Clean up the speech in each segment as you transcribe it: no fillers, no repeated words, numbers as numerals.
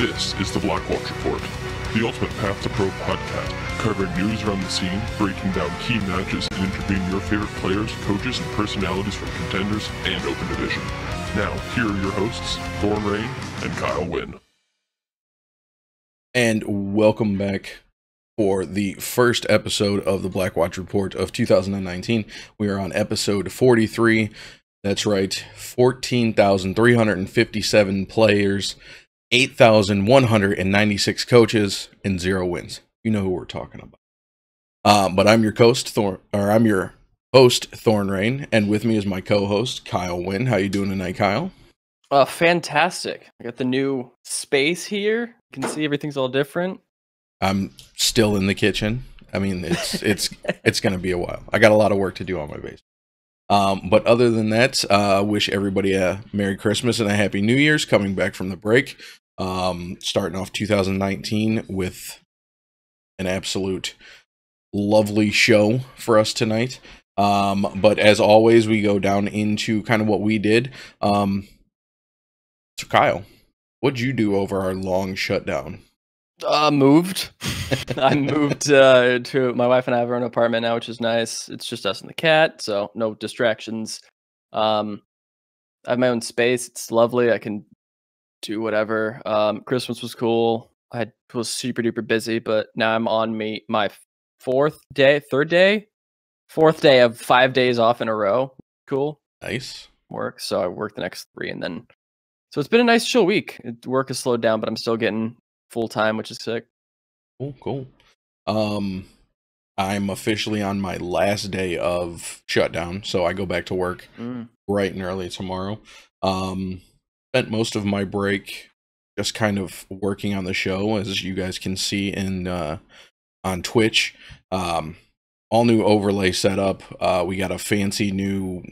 This is the Blackwatch Report, the ultimate path to pro podcast, covering news around the scene, breaking down key matches, and interviewing your favorite players, coaches, and personalities from Contenders and Open Division. Now, here are your hosts, Thorn Rain and Kyle Wynn. And welcome back for the first episode of the Blackwatch Report of 2019. We are on episode 43. That's right, 14,357 players, 8,196 coaches, and 0 wins. You know who we're talking about. But I'm your host, Thorn Rain, and with me is my co-host, Kyle Wynn. How you doing tonight, Kyle? Fantastic. I got the new space here. You can see everything's all different. I'm still in the kitchen. I mean, it's going to be a while. I got a lot of work to do on my base. But other than that, wish everybody a Merry Christmas and a Happy New Year's coming back from the break. Starting off 2019 with an absolute lovely show for us tonight. But as always, we go down into kind of what we did. So Kyle, what'd you do over our long shutdown? Moved. I moved to my wife and I have our own apartment now, which is nice. It's just us and the cat, so no distractions. I have my own space. It's lovely. I can do whatever. Christmas was cool. I was super duper busy, but now I'm on my fourth day of 5 days off in a row. Cool. Nice. Work. So I work the next 3 and then. So it's been a nice chill week. Work has slowed down, but I'm still getting full time, which is sick. Cool. I'm officially on my last day of shutdown, so I go back to work bright and early tomorrow. Spent most of my break just kind of working on the show, as you guys can see in on Twitch. All new overlay setup. We got a fancy new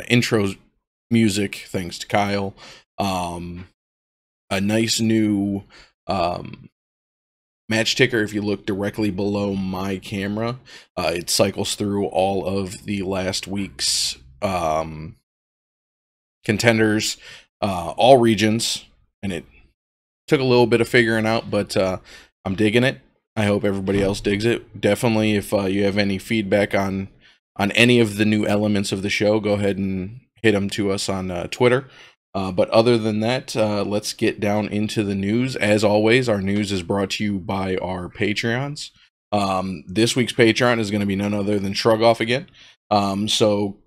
intro music, thanks to Kyle. A nice new match ticker. If you look directly below my camera, it cycles through all of the last week's contenders, all regions, and it took a little bit of figuring out, but I'm digging it. I hope everybody else digs it. Definitely, if you have any feedback on any of the new elements of the show, go ahead and hit them to us on Twitter. But other than that, let's get down into the news. As always, our news is brought to you by our Patreons. This week's Patreon is going to be none other than Shrug Off again. So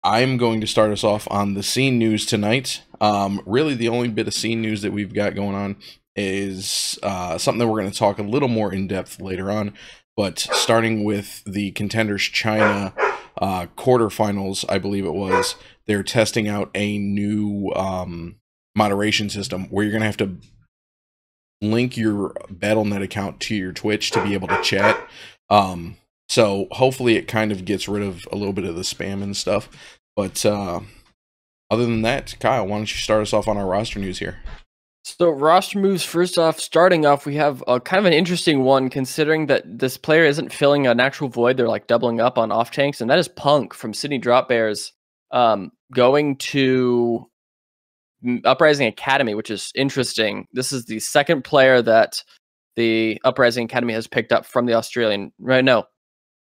I'm going to start us off on the scene news tonight. Really, the only bit of scene news that we've got going on is something that we're going to talk a little more in depth later on. But starting with the Contenders China quarterfinals, I believe it was. They're testing out a new moderation system where you're going to have to link your Battle.net account to your Twitch to be able to chat. So hopefully it kind of gets rid of a little bit of the spam and stuff. But other than that, Kyle, why don't you start us off on our roster news here? So roster moves, first off, starting off, we have a kind of an interesting one considering that this player isn't filling an actual void. They're like doubling up on off tanks, and that is Punk from Sydney Drop Bears going to Uprising Academy, which is interesting. This is the second player that the Uprising Academy has picked up from the Australian. Right? No,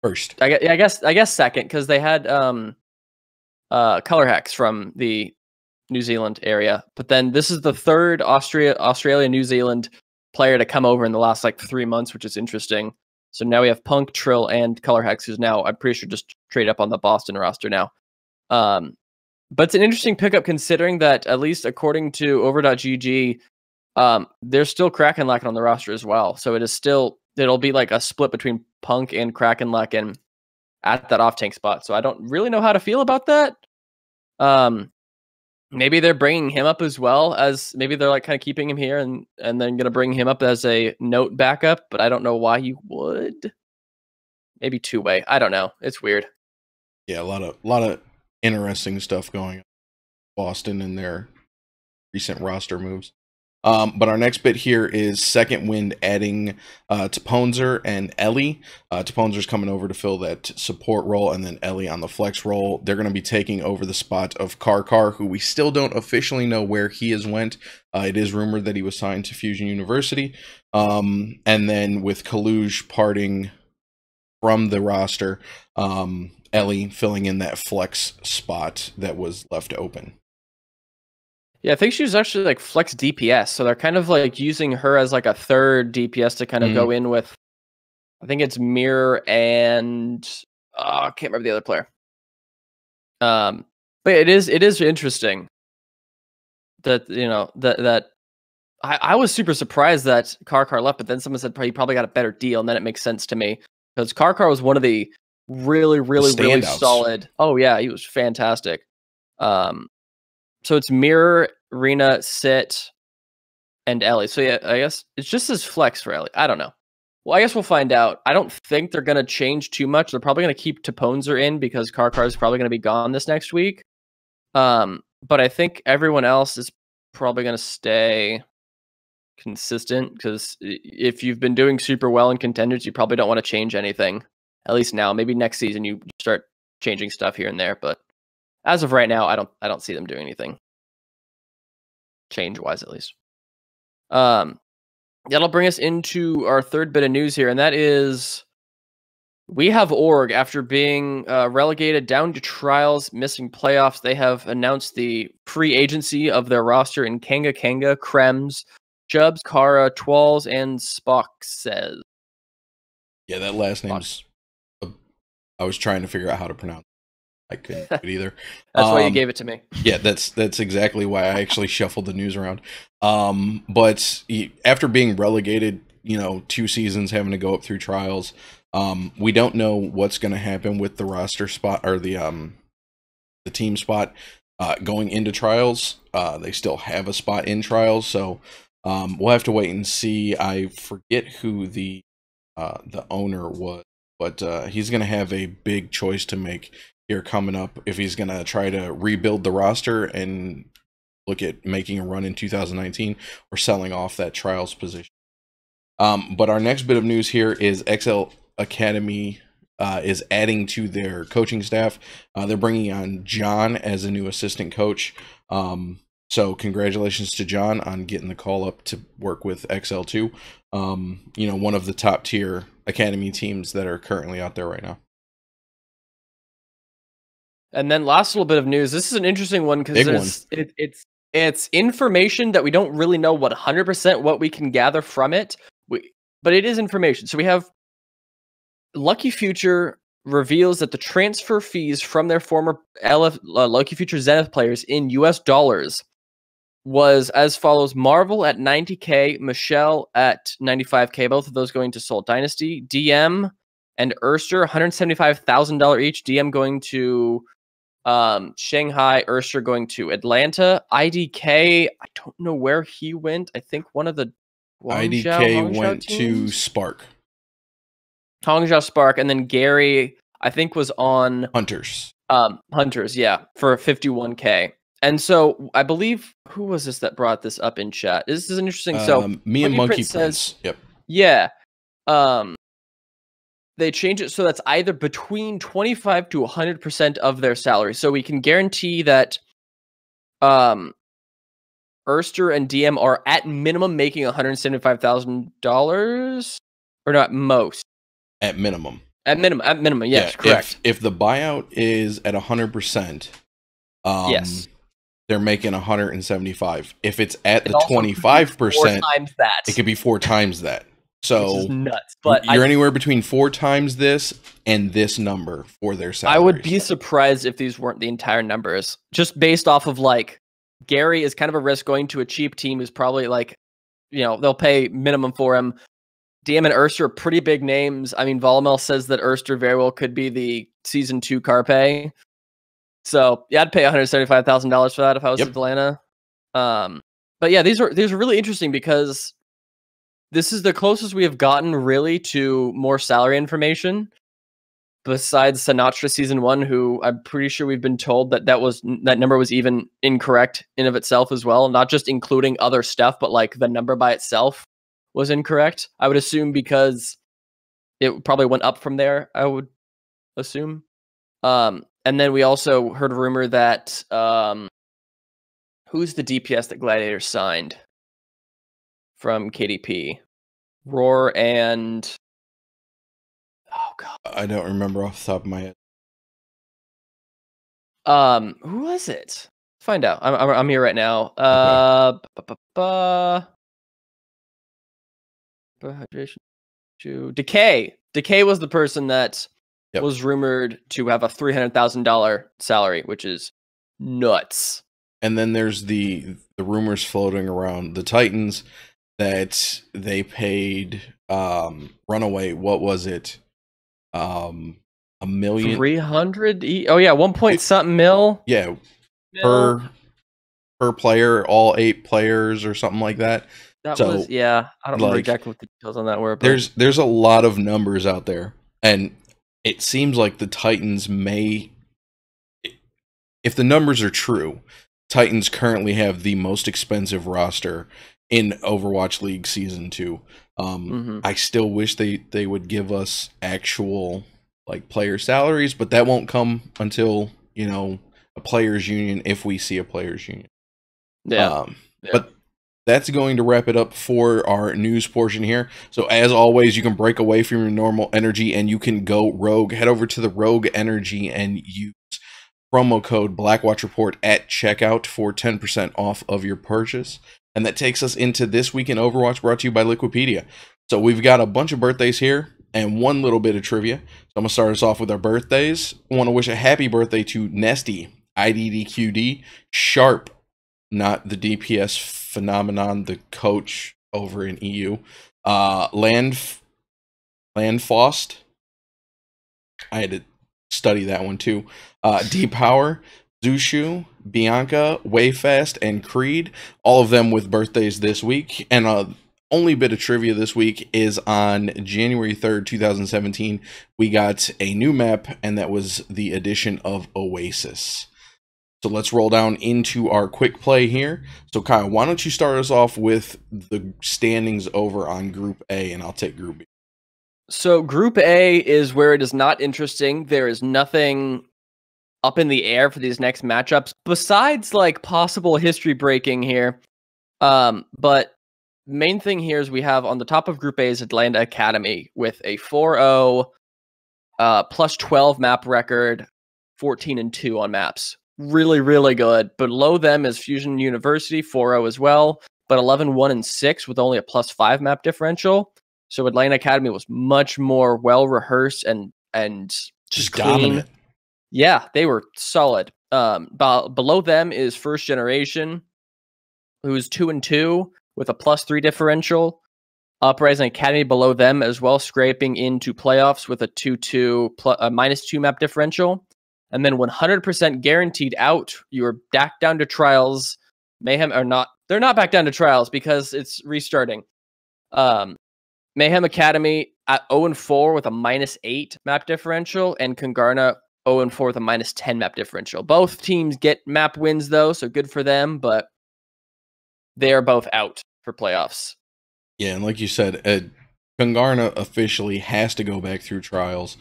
First. I guess second, because they had color hacks from the New Zealand area, but then this is the third Australia New Zealand player to come over in the last like 3 months, which is interesting. So now we have Punk, Trill, and Color Hacks, who's now, I'm pretty sure, just trade up on the Boston roster now. But it's an interesting pickup considering that, at least according to over.gg, there's still KangaKanga on the roster as well. So it'll be like a split between Punk and KangaKanga at that off tank spot. So I don't really know how to feel about that. Maybe they're bringing him up as well, as maybe they're like kind of keeping him here and then going to bring him up as a note backup, but I don't know why you would. Maybe two-way. I don't know. It's weird. Yeah, a lot of interesting stuff going on in Boston and their recent roster moves. But our next bit here is Second Wind adding Tehpwnzorr and Ellie. Tehpwnzorr's coming over to fill that support role, and then Ellie on the flex role. They're going to be taking over the spot of CarCar, who we still don't officially know where he has went. It is rumored that he was signed to Fusion University. And then with Coluge parting from the roster, Ellie filling in that flex spot that was left open. Yeah, I think she was actually like flex DPS, so they're kind of like using her as like a third DPS to kind of go in with. I think it's Mirror and I can't remember the other player. But it is interesting that that I was super surprised that CarCar left, but then someone said he probably got a better deal, and then it makes sense to me because CarCar was one of the really solid. Oh yeah, he was fantastic. So it's Mirror, Rena, Sit, and Ellie. So yeah, I guess it's just as flex for Ellie. I don't know. Well, I guess we'll find out. I don't think they're going to change too much. They're probably going to keep Tehpwnzorr in because CarCar is probably going to be gone this next week. But I think everyone else is probably going to stay consistent because if you've been doing super well in Contenders, you probably don't want to change anything. At least now. Maybe next season you start changing stuff here and there, but as of right now, I don't see them doing anything change-wise, at least. That'll bring us into our third bit of news here, and that is we have Org after being relegated down to trials, missing playoffs. They have announced the free agency of their roster in KangaKanga, Crems, Chubz, Karra, TwoIzZ, and SpoxXez. Yeah, that last name's. I was trying to figure out how to pronounce. I couldn't do it either. That's why you gave it to me. Yeah, that's exactly why I actually shuffled the news around. But after being relegated, 2 seasons, having to go up through trials, we don't know what's going to happen with the roster spot or the team spot going into trials. They still have a spot in trials, so we'll have to wait and see. I forget who the owner was, but he's going to have a big choice to make here coming up if he's going to try to rebuild the roster and look at making a run in 2019 or selling off that trials position. But our next bit of news here is XL Academy is adding to their coaching staff. They're bringing on John as a new assistant coach. So congratulations to John on getting the call up to work with XL2. One of the top tier academy teams that are currently out there right now. And then last little bit of news. This is an interesting one because it's information that we don't really know 100% what we can gather from it. But it is information. So we have Lucky Future reveals that the transfer fees from their former Lucky Future Zenith players in US dollars was as follows: Marvel at 90K, Michelle at 95K, both of those going to Seoul Dynasty, DM and Erster $175,000 each, DM going to Shanghai, Erster going to Atlanta. IDK, I don't know where he went. I think one of the IDK went to Spark. Hangzhou Spark, and then Gary, I think, was on Hunters. Hunters, yeah, for 51K. And so I believe, who was this that brought this up in chat? This is interesting. So me and Monkey Prince says, yep. Yeah. They change it so that's either between 25 to 100% of their salary. So we can guarantee that Erster and DM are at minimum making $175,000, or not most. At minimum. At minimum, yes, yeah, correct. If the buyout is at 100%, yes, they're making 175. If it's at the 25%, it could be 4 times that. So which is nuts. But you're anywhere between 4 times this and this number for their salaries. I would be surprised if these weren't the entire numbers, just based off of Gary is kind of a risk going to a cheap team who's probably they'll pay minimum for him. DM and Erster are pretty big names. I mean, Volamel says that Erster very well could be the Season 2 Carpe. So, yeah, I'd pay $175,000 for that if I was Atlanta. But yeah, these are really interesting because this is the closest we have gotten really to more salary information. besides Sinatra season 1, who I'm pretty sure we've been told that that number was even incorrect in of itself as well, not just including other stuff, but like the number by itself was incorrect. I would assume because it probably went up from there, I would assume. And then we also heard a rumor that who's the DPS that Gladiator signed from KDP? Roar and oh god, I don't remember off the top of my head. who was it? Find out. I'm here right now. Hydration. Decay. Decay was the person that was rumored to have a $300,000 salary, which is nuts. And then there's the rumors floating around the Titans that they paid Runaway, what was it? $1 million. 300. Oh yeah, 1 point something mil. Yeah, per player, all 8 players or something like that. That was I don't remember exactly what the details on that were. But there's a lot of numbers out there, and it seems like the Titans may, if the numbers are true, Titans currently have the most expensive roster in Overwatch League Season 2. I still wish they would give us actual like player salaries, but that won't come until, you know, a players union, if we see a players union. But that's going to wrap it up for our news portion here. So as always, you can break away from your normal energy and you can go rogue. Head over to the Rogue Energy and use promo code BlackwatchReport at checkout for 10% off of your purchase. And that takes us into This Week in Overwatch, brought to you by Liquipedia. So we've got a bunch of birthdays here and one little bit of trivia. So I'm going to start us off with our birthdays. I want to wish a happy birthday to Nesty, IDDQD, Sharp, not the DPS phenomenon, the coach over in EU, Landfost, I had to study that one too, D-Power, Zushu, Bianca, Wayfast, and Creed, all of them with birthdays this week. And only bit of trivia this week is on January 3rd, 2017, we got a new map, and that was the addition of Oasis. So let's roll down into our quick play here. So Kyle, why don't you start us off with the standings over on Group A, and I'll take Group B. So Group A is where it is not interesting. There is nothing up in the air for these next matchups besides like possible history breaking here. But main thing here is we have on the top of Group A is Atlanta Academy with a 4-0 plus 12 map record, 14-2 on maps. Really, really good. Below them is Fusion University, 4-0 as well, but 11-1-6 with only a +5 map differential. So Atlanta Academy was much more well rehearsed and just clean. Dominant. Yeah, they were solid. Below them is First Generation, who's 2-2 with a +3 differential. Uprising Academy below them as well, scraping into playoffs with a 2-2 -2 map differential. And then 100% guaranteed out. You are back down to trials. Mayhem are not. They're not back down to trials because it's restarting. Mayhem Academy at 0-4 with a -8 map differential, and Kangarna 0-4 with a -10 map differential. Both teams get map wins though, so good for them. But they are both out for playoffs. Yeah, and like you said, Kangarna officially has to go back through trials.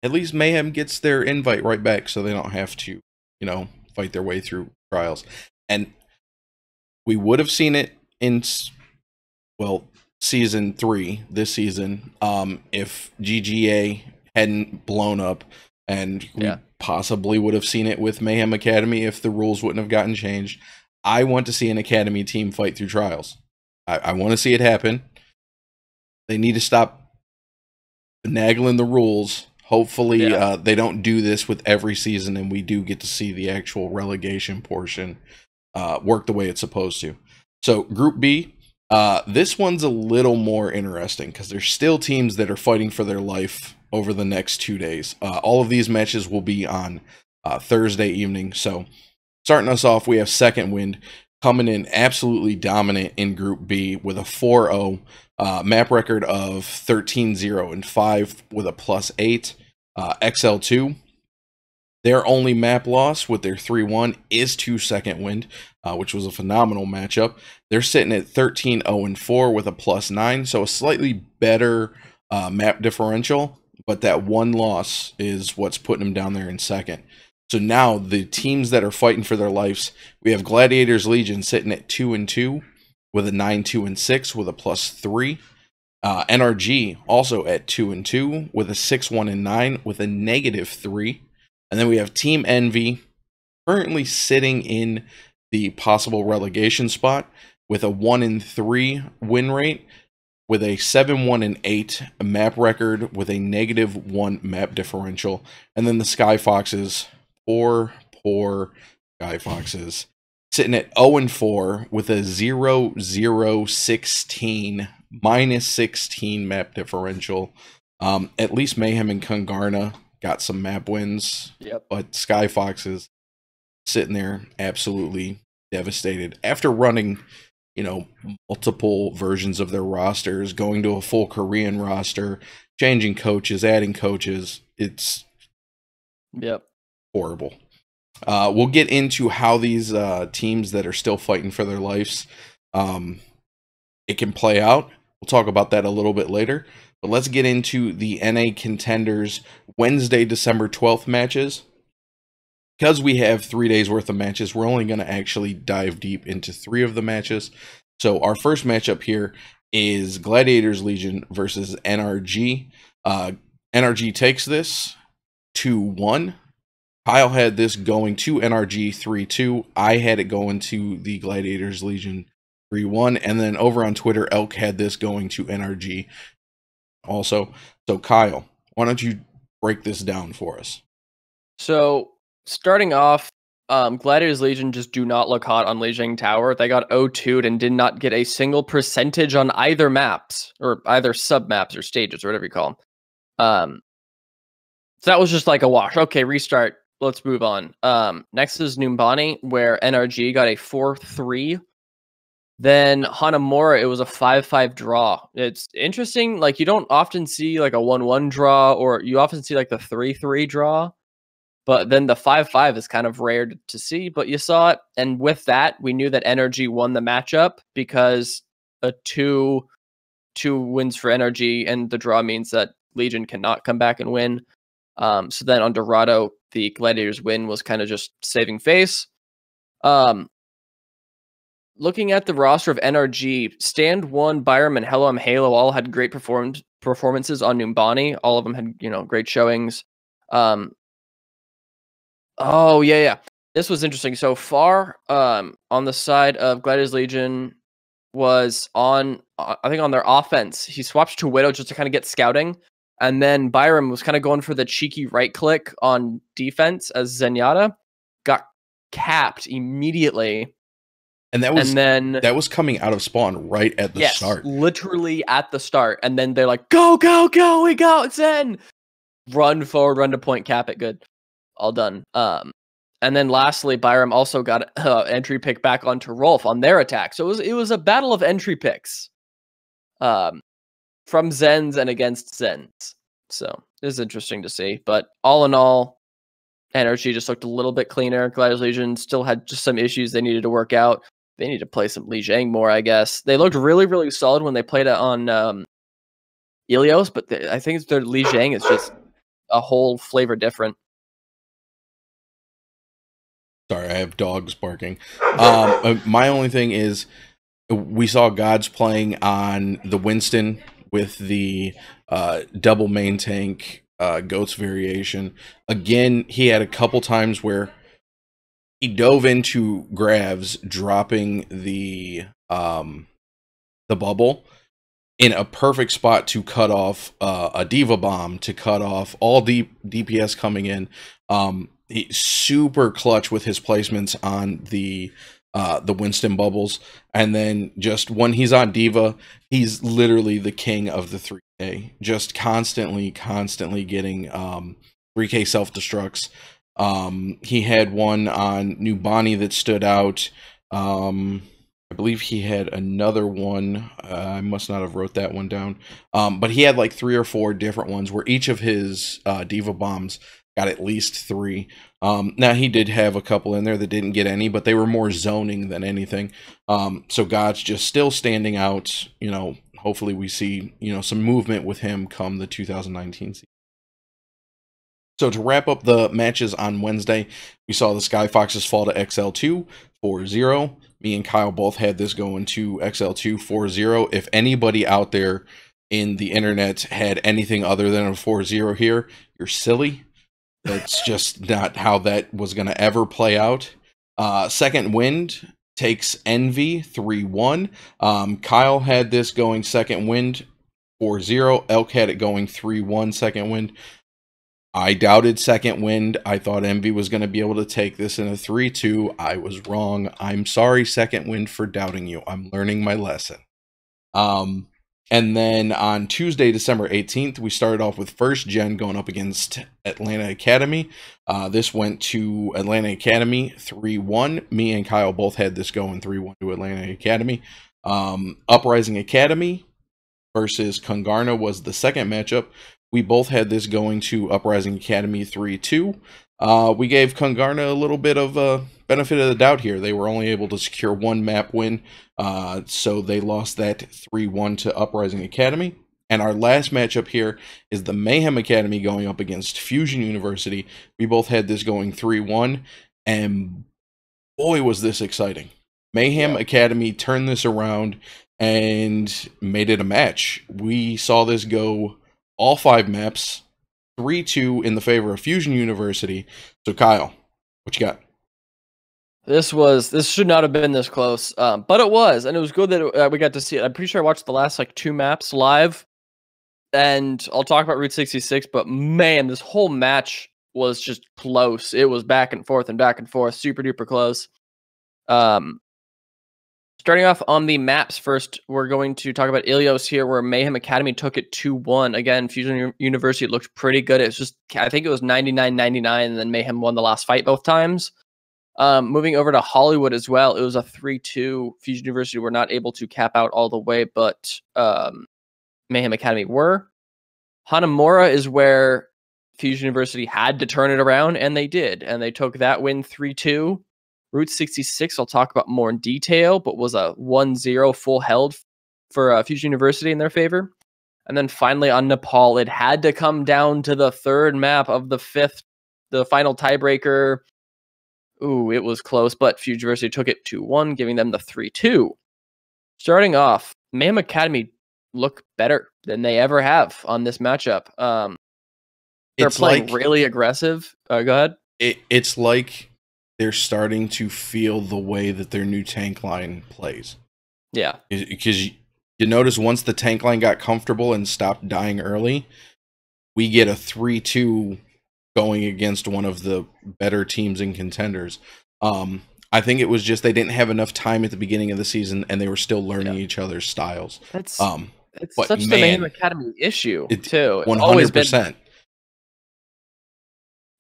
At least Mayhem gets their invite right back, so they don't have to, you know, fight their way through trials. And we would have seen it in, well, Season 3 this season, if GGA hadn't blown up, and we possibly would have seen it with Mayhem Academy if the rules wouldn't have gotten changed. I want to see an Academy team fight through trials. I want to see it happen. They need to stop finagling the rules. Hopefully, they don't do this with every season, and we do get to see the actual relegation portion work the way it's supposed to. So, Group B, this one's a little more interesting because there's still teams that are fighting for their life over the next 2 days. All of these matches will be on Thursday evening. So, starting us off, we have Second Wind, coming in absolutely dominant in Group B with a 4-0 map record of 13-0-5 with a +8. XL2, their only map loss with their 3-1 is to Second Wind, which was a phenomenal matchup. They're sitting at 13-0-4 with a +9, so a slightly better map differential, but that one loss is what's putting them down there in second. So now the teams that are fighting for their lives, we have Gladiators Legion sitting at 2-2 with a 9-2-6 with a +3. NRG also at 2-2 with a 6-1-9 with a -3. And then we have Team Envy currently sitting in the possible relegation spot with a 1-3 win rate with a 7-1-8 map record with a -1 map differential. And then the Sky Foxes, poor Sky Foxes, sitting at 0-4 with a 0-0-16 -16 map differential. At least Mayhem and Kangarna got some map wins. Yep. But Sky Foxes sitting there absolutely devastated after running, you know, multiple versions of their rosters, going to a full Korean roster, changing coaches, adding coaches. It's horrible. We'll get into how these teams that are still fighting for their lives, it can play out. We'll talk about that a little bit later. But let's get into the NA Contenders Wednesday, December 12th matches. Because we have 3 days worth of matches, we're only going to actually dive deep into 3 of the matches. So our first matchup here is Gladiators Legion versus NRG. NRG takes this 2-1. Kyle had this going to NRG 3-2. I had it going to the Gladiators Legion 3-1. And then over on Twitter, Elk had this going to NRG also. So Kyle, why don't you break this down for us? So starting off, Gladiators Legion just do not look hot on Lijiang Tower. They got 0-2'd and did not get a single percentage on either maps, or either sub-maps or stages, or whatever you call them. So that was just like a wash. Okay, restart. Let's move on. Next is Numbani, where NRG got a 4-3. Then Hanamura, it was a 5-5 draw. It's interesting, like you don't often see like a 1-1 draw, or you often see like the 3-3 draw. But then the 5-5 is kind of rare to see, but you saw it. And with that, we knew that NRG won the matchup because a 2 wins for NRG, and the draw means that Legion cannot come back and win. So then on Dorado, the Gladiators win was kind of just saving face. Looking at the roster of NRG, Stand 1, Byram, and Hello I'm Halo all had great performances on Numbani. All of them had, you know, great showings. Oh, yeah. This was interesting. So far, on the side of Gladiators Legion was on, I think on their offense, he swapped to Widow just to kind of get scouting. And then Byram was kind of going for the cheeky right click on defense as Zenyatta. Got capped immediately. And that was coming out of spawn right at the start. Literally at the start. And then they're like, go, we got Zen. Run forward, run to point, cap it, good. All done. And then lastly, Byram also got entry pick back onto Rolf on their attack. So it was a battle of entry picks. From Zens and against Zens. So it was interesting to see. But all in all, NRG just looked a little bit cleaner. Gladiators Legion still had just some issues they needed to work out. They need to play some Lijiang more, I guess. They looked really, really solid when they played it on Ilios, but I think their Lijiang is just a whole flavor different. Sorry, I have dogs barking. My only thing is we saw Gods playing on the Winston with the double main tank Goats variation. Again, he had a couple times where he dove into grabs, dropping the bubble in a perfect spot to cut off a Diva Bomb, to cut off all DPS coming in. He's super clutch with his placements on the Winston bubbles, and then just when he's on Diva, he's literally the king of the 3K, just constantly getting 3K self-destructs. He had one on Numbani that stood out. I believe he had another one. I must not have wrote that one down. But he had like 3 or 4 different ones where each of his diva bombs got at least 3. Now he did have a couple in there that didn't get any, but they were more zoning than anything. So God's just still standing out. You know, hopefully we see, you know, some movement with him come the 2019 season. So to wrap up the matches on Wednesday, we saw the Sky Foxes fall to XL2 4-0. Me and Kyle both had this going to XL2 4-0. If anybody out there in the internet had anything other than a 4-0 here, you're silly. That's just not how that was going to ever play out. Second Wind takes Envy 3-1. Kyle had this going Second Wind 4-0. Elk had it going 3-1 Second Wind. I doubted Second Wind. I thought Envy was going to be able to take this in a 3-2. I was wrong. I'm sorry, Second Wind, for doubting you. I'm learning my lesson. And then on Tuesday, December 18th, we started off with First Gen going up against Atlanta Academy. This went to Atlanta Academy 3-1. Me and Kyle both had this going 3-1 to Atlanta Academy. Uprising Academy versus KangaKanga was the second matchup. We both had this going to Uprising Academy 3-2. We gave KangaKanga a little bit of a benefit of the doubt here. They were only able to secure 1 map win, so they lost that 3-1 to Uprising Academy. And our last matchup here is the Mayhem Academy going up against Fusion University. We both had this going 3-1, and boy, was this exciting. Mayhem Academy turned this around and made it a match. We saw this go all 5 maps, 3-2 in the favor of Fusion University. So Kyle, what you got? This should not have been this close, but it was, and it was good that we got to see it. I'm pretty sure I watched the last like 2 maps live, and I'll talk about Route 66. But man, this whole match was just close. It was back and forth, super duper close. Starting off on the maps first, we're going to talk about Ilios here, where Mayhem Academy took it 2-1. Again, Fusion University looked pretty good. It was just, I think it was 99-99, and then Mayhem won the last fight both times. Moving over to Hollywood as well, it was a 3-2. Fusion University were not able to cap out all the way, but Mayhem Academy were. Hanamura is where Fusion University had to turn it around, and they did. And they took that win 3-2. Route 66, I'll talk about more in detail, but was a 1-0 full held for Fusion University in their favor. And then finally on Nepal, it had to come down to the 3rd map of the 5th, the final tiebreaker. Ooh, it was close, but Fusion University took it 2-1, giving them the 3-2. Starting off, Mayhem Academy look better than they ever have on this matchup. They're playing like, really aggressive. Go ahead. It's like they're starting to feel the way that their new tank line plays. Yeah. Because you notice once the tank line got comfortable and stopped dying early, we get a 3-2 going against one of the better teams in Contenders. I think it was just they didn't have enough time at the beginning of the season, and they were still learning each other's styles. It's such the Mayhem Academy issue, too. 100%.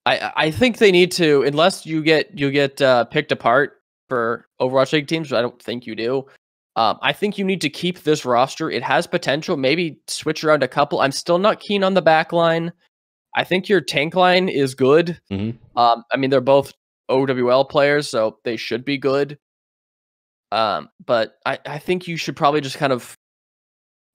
I think they need to, unless you get picked apart for Overwatch League teams, which I don't think you do. I think you need to keep this roster. It has potential. Maybe switch around a couple. I'm still not keen on the back line. I think your tank line is good. Mm-hmm. I mean, they're both OWL players, so they should be good. But I think you should probably just kind of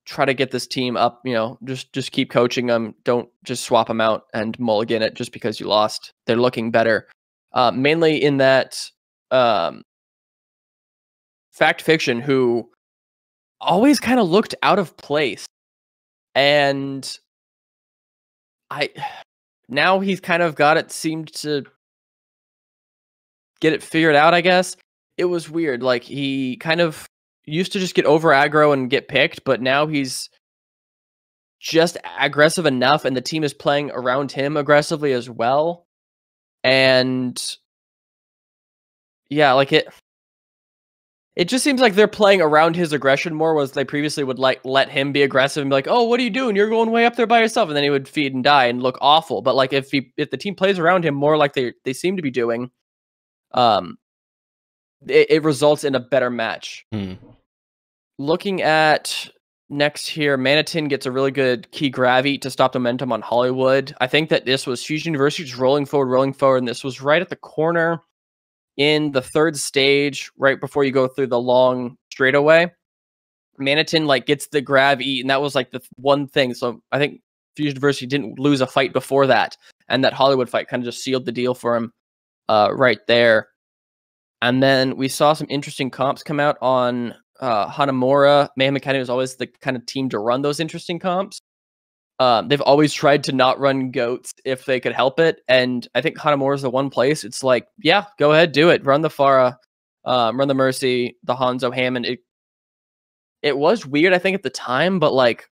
try to get this team up, you know, just keep coaching them. Don't just swap them out and mulligan it just because you lost. They're looking better. Mainly in that Fact Fiction, who always kind of looked out of place. And now he's kind of got it, seemed to get it figured out, I guess. It was weird. Like, he kind of used to just get over aggro and get picked, but now he's just aggressive enough, and the team is playing around him aggressively as well. And yeah, like it just seems like they're playing around his aggression more, was they previously would like let him be aggressive and be like, oh, what are you doing? You're going way up there by yourself. And then he would feed and die and look awful. But like if the team plays around him more like they seem to be doing, it results in a better match. Hmm. Looking at next here, Manitin gets a really good key gravity to stop the momentum on Hollywood. I think that this was Fusion University just rolling forward, and this was right at the corner in the third stage, right before you go through the long straightaway. Manitin like gets the gravity, and that was like the one thing. So I think Fusion University didn't lose a fight before that, and that Hollywood fight kind of just sealed the deal for him right there. And then we saw some interesting comps come out on Hanamura. Mayhem Academy was always the kind of team to run those interesting comps. They've always tried to not run goats if they could help it. And I think Hanamura is the one place it's like, yeah, go ahead, do it. Run the Farah, run the Mercy, the Hanzo Hammond. It was weird, I think, at the time, but like,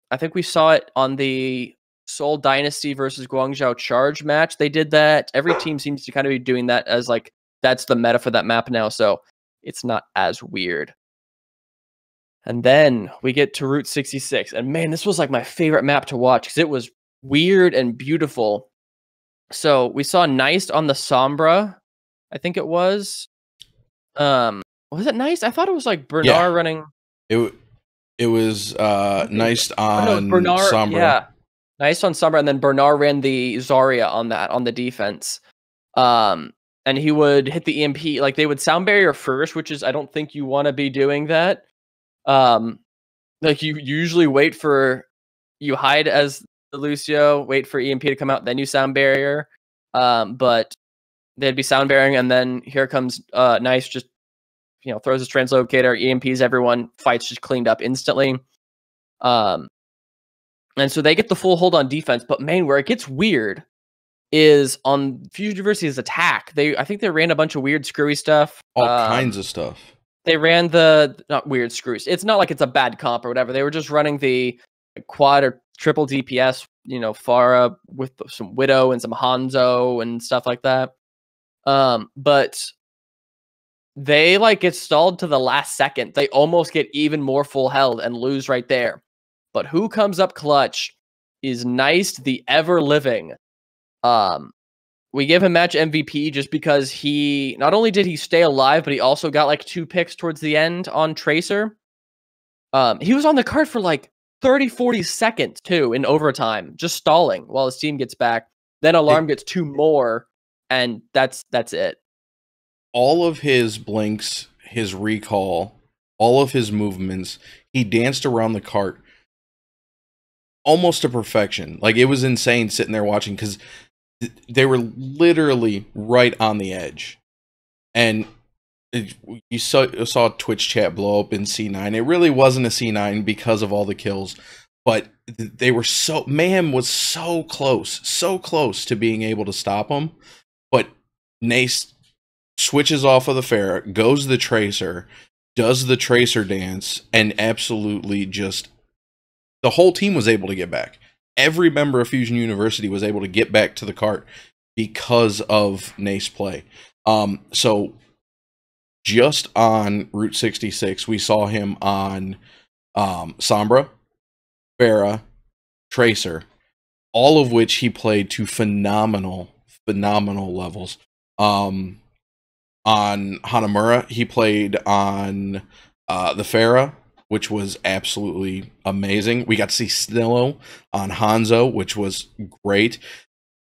I think we saw it on the Seoul Dynasty versus Guangzhou Charge match. They did that. Every team seems to kind of be doing that as like, that's the meta for that map now. So it's not as weird. And then we get to Route 66. And man, this was like my favorite map to watch because it was weird and beautiful. So we saw Neist on the Sombra, I think it was. Was it Neist? I thought it was like Bernard running. It was Neist on Sombra. Yeah. Neist on Sombra, and then Bernard ran the Zarya on the defense. And he would hit the EMP, like they would sound barrier first, which is I don't think you want to be doing that. Like you usually wait for you hide as the Lucio, wait for EMP to come out, then you sound barrier. But they'd be sound barriering, and then here comes Neist, just throws his translocator, EMPs everyone, fights just cleaned up instantly. And so they get the full hold on defense, but man, where it gets weird is on Fusion University's attack. I think they ran a bunch of weird screwy stuff. All kinds of stuff. They ran the not weird screws. It's not like it's a bad comp or whatever. They were just running the quad or triple DPS, Farah with some Widow and some Hanzo and stuff like that. But they like get stalled to the last second. They almost get even more full held and lose right there. But who comes up clutch is Neist, the ever living. We give him match MVP just because he not only did he stay alive, but he also got like 2 picks towards the end on Tracer. He was on the card for like 30-40 seconds too in overtime, just stalling while his team gets back. Then Alarm gets 2 more, and that's it. All of his blinks, his recall, all of his movements, he danced around the cart almost to perfection. Like, it was insane sitting there watching because they were literally right on the edge. And you saw Twitch chat blow up in C9. It really wasn't a C9 because of all the kills, but they were Mayhem was so close to being able to stop him. But Neist switches off of the Farah, goes the Tracer, does the Tracer dance, and absolutely just the whole team was able to get back. Every member of Fusion University was able to get back to the cart because of Neist's play. So just on Route 66, we saw him on Sombra, Farah, Tracer, all of which he played to phenomenal levels. On Hanamura, he played on the Farah, which was absolutely amazing. We got to see Snillo on Hanzo, which was great.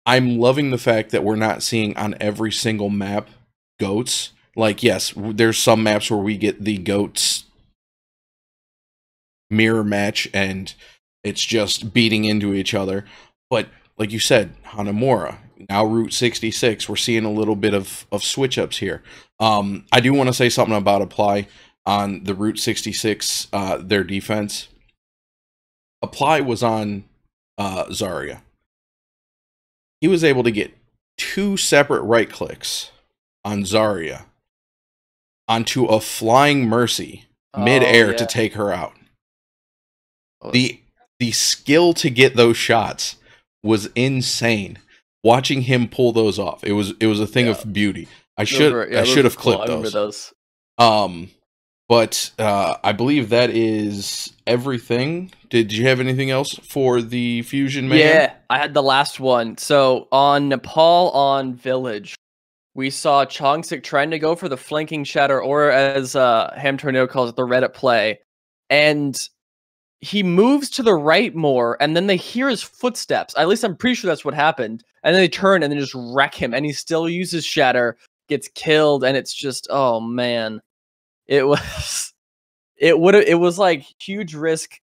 I'm loving the fact that we're not seeing on every single map goats. Like, yes, there's some maps where we get the goats mirror match and it's just beating into each other. But like you said, Hanamura, now Route 66, we're seeing a little bit of switch ups here. I do want to say something about Apply on the Route 66, their defense. Apply was on Zarya. He was able to get 2 separate right clicks on Zarya onto a flying Mercy mid-air to take her out. The skill to get those shots was insane. Watching him pull those off, it was a thing of beauty. I should have clipped those. But I believe that is everything. Did you have anything else for the Fusion man? Yeah, I had the last one. So on Nepal on Village, We saw Chongsik trying to go for the flanking shatter, or as Ham Tornado calls it, the Reddit play. And he moves to the right more, and then they hear his footsteps. At least I'm pretty sure that's what happened. And then they turn and then just wreck him, and he still uses shatter, gets killed, and it's just, oh man. It was it was like huge risk,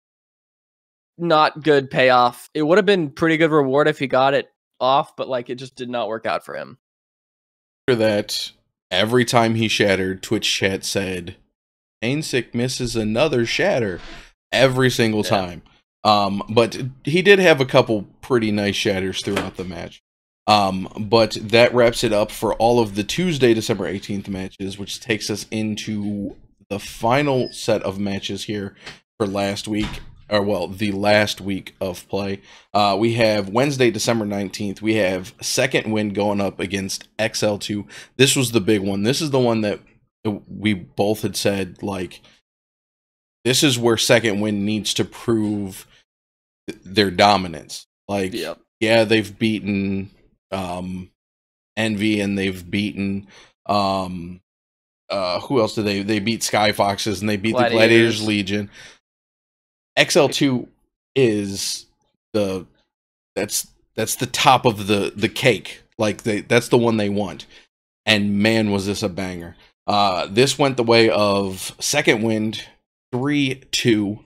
not good payoff. It would have been pretty good reward if he got it off, but like it just did not work out for him. That every time he shattered, Twitch chat said, Ainsick misses another shatter every single time. But he did have a couple pretty nice shatters throughout the match. But that wraps it up for all of the Tuesday, December 18th matches, which takes us into the final set of matches here for last week. Or, well, the last week of play. We have Wednesday, December 19th. We have Second Wind going up against XL2. This was the big one. This is the one that we both had said, like, this is where Second Wind needs to prove their dominance. Like, yeah, they've beaten Envy, and they've beaten who else did they beat Sky Foxes, and they beat the Gladiators Legion. XL2 is that's the top of the cake. Like that's the one they want. And man, was this a banger. This went the way of Second Wind 3-2.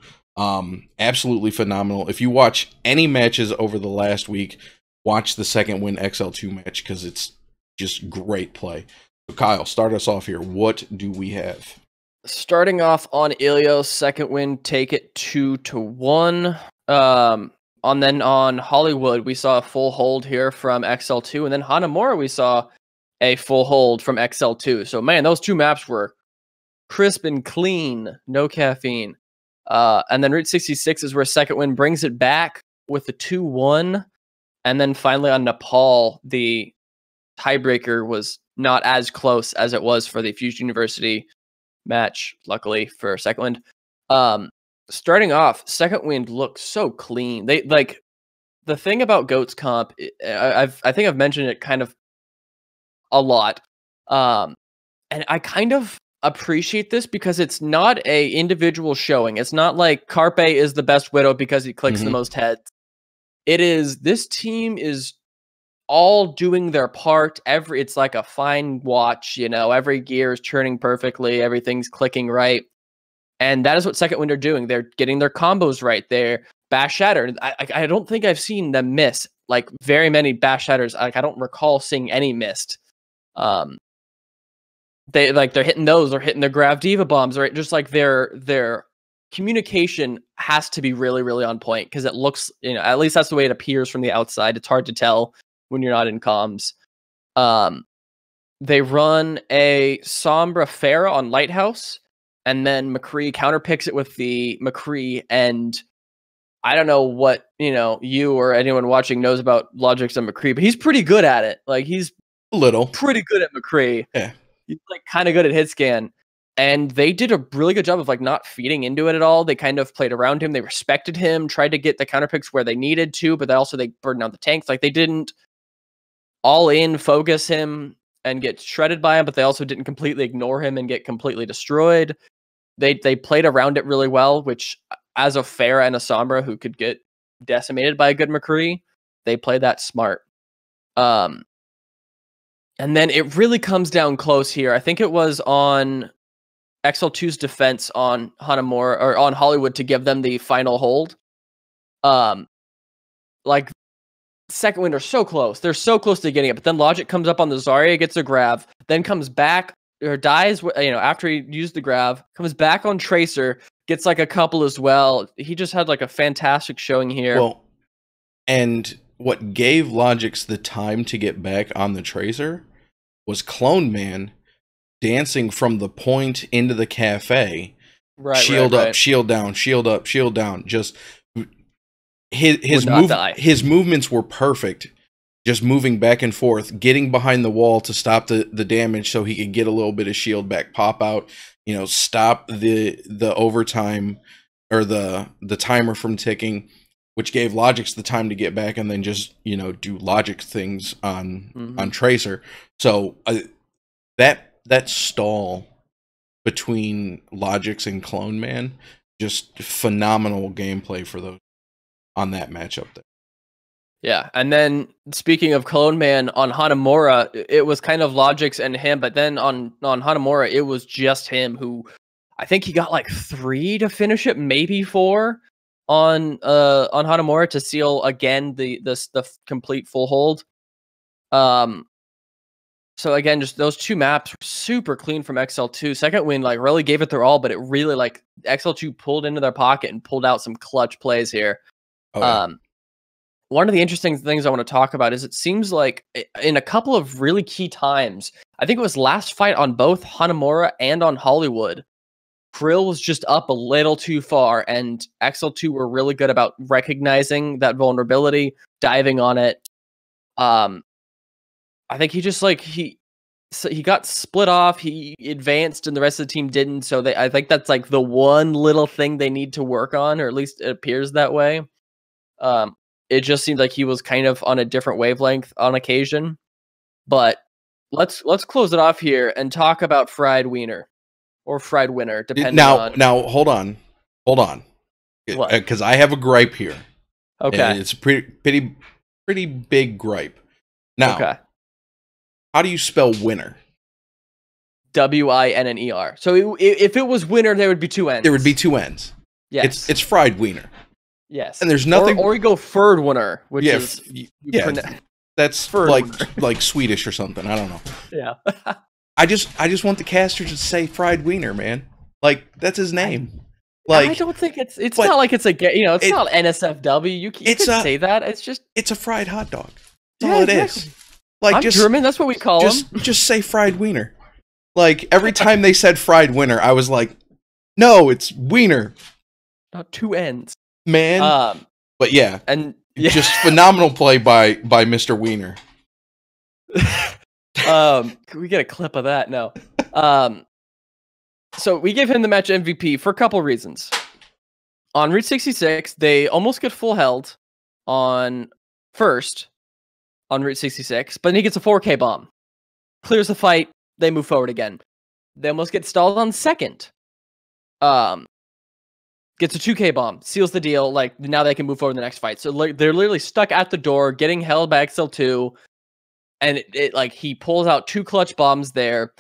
Absolutely phenomenal. If you watch any matches over the last week, watch the Second Wind XL2 match because it's just great play. So Kyle, start us off here. What do we have? Starting off on Ilios, Second Wind take it 2-1. And then on Hollywood, we saw a full hold here from XL2, and then Hanamura, we saw a full hold from XL2. So man, those two maps were crisp and clean, no caffeine. And then Route 66 is where Second Wind brings it back with the 2-1. And then finally on Nepal, the tiebreaker was not as close as it was for the Fusion University match, luckily for Second Wind. Starting off, Second Wind looks so clean. They like the thing about Goats Comp, I think I've mentioned it kind of a lot. And I kind of appreciate this because it's not a individual showing. It's not like Carpe is the best Widow because he clicks the most heads. It is, this team is all doing their part. It's like a fine watch, you know, every gear is turning perfectly, everything's clicking right. And that is what Second Wind are doing. They're getting their combos right there. Bash Shatter. I don't think I've seen them miss like very many Bash Shatters. Like I don't recall seeing any missed. They're hitting those, they're hitting their Grav Diva bombs, right? Just like their communication has to be really, really on point because it looks, you know, at least that's the way it appears from the outside. It's hard to tell when you're not in comms. They run a Sombra Farah on Lighthouse, and then McCree counterpicks it with the McCree, and I don't know what, you know, you or anyone watching knows about logics on McCree, but he's pretty good at it. Like he's pretty good at McCree. Yeah. He's like kind of good at hit scan. And they did a really good job of like not feeding into it at all. They kind of played around him. They respected him, tried to get the counterpicks where they needed to, but they burdened out the tanks. Like they didn't all in focus him and get shredded by him, but they also didn't completely ignore him and get completely destroyed. They played around it really well, which as a Farah and a Sombra who could get decimated by a good McCree, they played that smart. And then it really comes down close here. I think it was on XL2's defense on Hanamura or on Hollywood to give them the final hold. Like Second Wind are so close. They're so close to getting it, but then Logic comes up on the Zarya, gets a grav, then comes back or dies, you know, after he used the grav, comes back on Tracer, gets like a couple as well. He just had like a fantastic showing here. Well, and what gave Logix the time to get back on the Tracer was Clone Man dancing from the point into the cafe, shield up, shield down, shield up, shield down. Just his movements were perfect. Just moving back and forth, getting behind the wall to stop the damage so he could get a little bit of shield back, pop out, you know, stop the overtime or the timer from ticking. which gave Logix the time to get back and then just, you know, do Logix things on Tracer. So that stall between Logix and Clone Man, just phenomenal gameplay for those on that matchup there. Yeah, and then speaking of Clone Man on Hanamura, it was kind of Logix and him, but then on Hanamura, it was just him who, I think he got like 3 to finish it, maybe 4 on Hanamura to seal again the complete full hold. So again, just those 2 maps were super clean from XL2. Second win like really gave it their all, but it really like XL2 pulled into their pocket and pulled out some clutch plays here. Oh, yeah. One of the interesting things I want to talk about is it seems like in a couple of really key times, I think it was last fight on both Hanamura and on Hollywood, Krill was just up a little too far, and XL2 were really good about recognizing that vulnerability, diving on it. I think he just like he got split off, he advanced, and the rest of the team didn't. So I think that's like the one little thing they need to work on, or at least it appears that way. It just seemed like he was kind of on a different wavelength on occasion. But let's close it off here and talk about Fried Wiener or Fried Winner, depending on. Now hold on, because I have a gripe here. Okay, and it's a pretty big gripe. Now, okay. How do you spell winner? WINNER. So if it was winner, there would be 2 N's. There would be 2 N's. Yes, it's Fried Wiener. Yes, and there's nothing. Or we go Ferd Winner, which is that's Ferd like Swedish or something. I don't know. Yeah. I just want the caster to say Fried Wiener, man. Like that's his name. Like I don't think it's not like it's a it's not NSFW. You can say that. It's a fried hot dog. That's all it is. Like I'm German. That's what we call them. Just say Fried Wiener. Like every time they said Fried Winner, I was like, no, it's Wiener. Not 2 N's. Man. But yeah. And just phenomenal play by Mr. Wiener. Can we get a clip of that? No. So we gave him the match MVP for a couple reasons. On Route 66, they almost get full held on first on Route 66, but then he gets a 4K bomb. Clears the fight, they move forward again. They almost get stalled on second. Gets a 2K bomb, seals the deal. Like now they can move forward in the next fight. So they're literally stuck at the door, getting held by XL2, and it like he pulls out 2 clutch bombs there,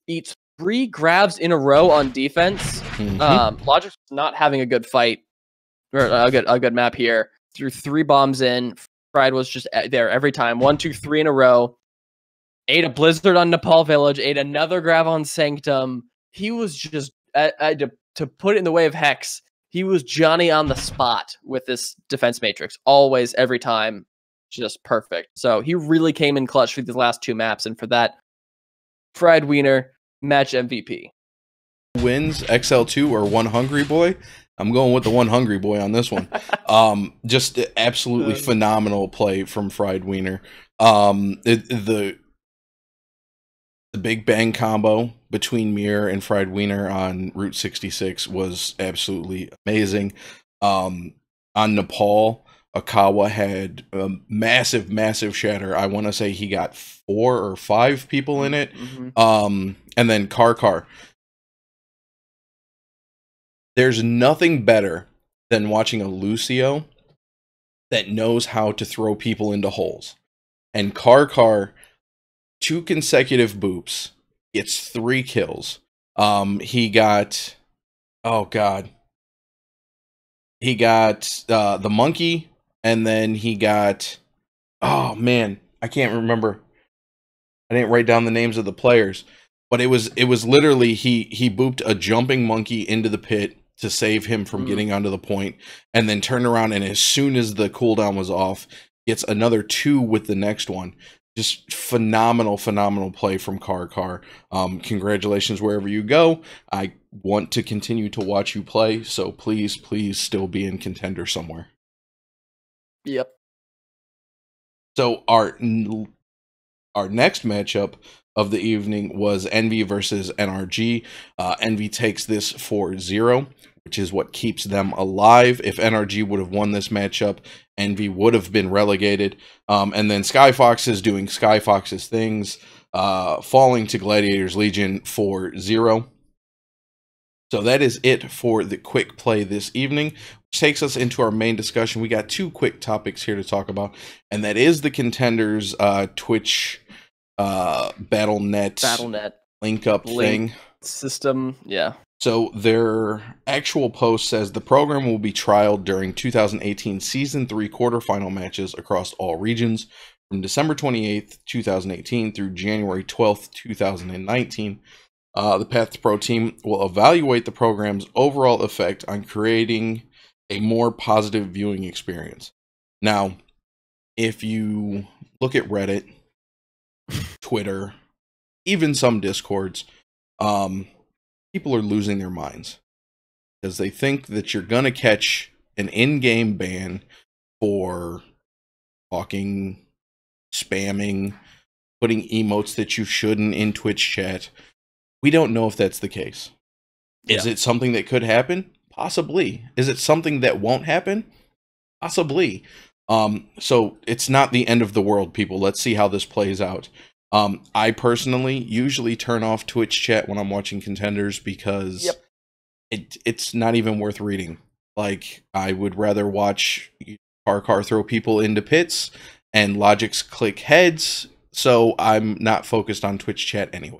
eats 3 grabs in a row on defense. Logic's not having a good fight or a good map here. Threw 3 bombs in. Fried was just there every time. 1, 2, 3 in a row. Ate a blizzard on Nepal Village. Ate another grab on Sanctum. He was just to put it in the way of Hex. He was Johnny on the spot with this defense matrix. Always, every time, just perfect. So he really came in clutch for these last 2 maps, and for that, Fried Wiener, match MVP. Wins XL2 or one hungry boy? I'm going with the one hungry boy on this one. Just absolutely phenomenal play from Fried Wiener. The big bang combo between Mir and Fried Wiener on Route 66 was absolutely amazing. On Nepal, Akawa had a massive shatter. I want to say he got 4 or 5 people in it. And then CarCar. There's nothing better than watching a Lucio that knows how to throw people into holes. And CarCar, 2 consecutive boops, gets 3 kills. He got, oh god, he got the monkey, and then he got, oh man, I can't remember. I didn't write down the names of the players, but it was literally he booped a jumping monkey into the pit to save him from getting onto the point, and then turned around, and as soon as the cooldown was off, gets another 2 with the next one. Just phenomenal play from CarCar. Congratulations wherever you go. I want to continue to watch you play, so please still be in contender somewhere. Yep. So our next matchup of the evening was Envy versus NRG. Envy takes this 4-0. which is what keeps them alive. If NRG would have won this matchup, Envy would have been relegated. And then SkyFoxes doing SkyFoxes things, falling to Gladiators Legion 4-0. So that is it for the quick play this evening, which takes us into our main discussion. We got two quick topics here to talk about, and that is the Contenders Twitch BattleNet link up thing system. Yeah. So their actual post says the program will be trialed during 2018 Season 3 quarterfinal matches across all regions from December 28th, 2018 through January 12th, 2019. The Path to Pro team will evaluate the program's overall effect on creating a more positive viewing experience. Now, if you look at Reddit, Twitter, even some Discords, people are losing their minds because they think that you're going to catch an in-game ban for talking, spamming, putting emotes that you shouldn't in Twitch chat. We don't know if that's the case. Is it something that could happen? Possibly. Is it something that won't happen? Possibly. So it's not the end of the world, people. Let's see how this plays out. I personally usually turn off Twitch chat when I'm watching Contenders because it's not even worth reading. Like, I would rather watch CarCar throw people into pits and Logic's click heads, so I'm not focused on Twitch chat anyway.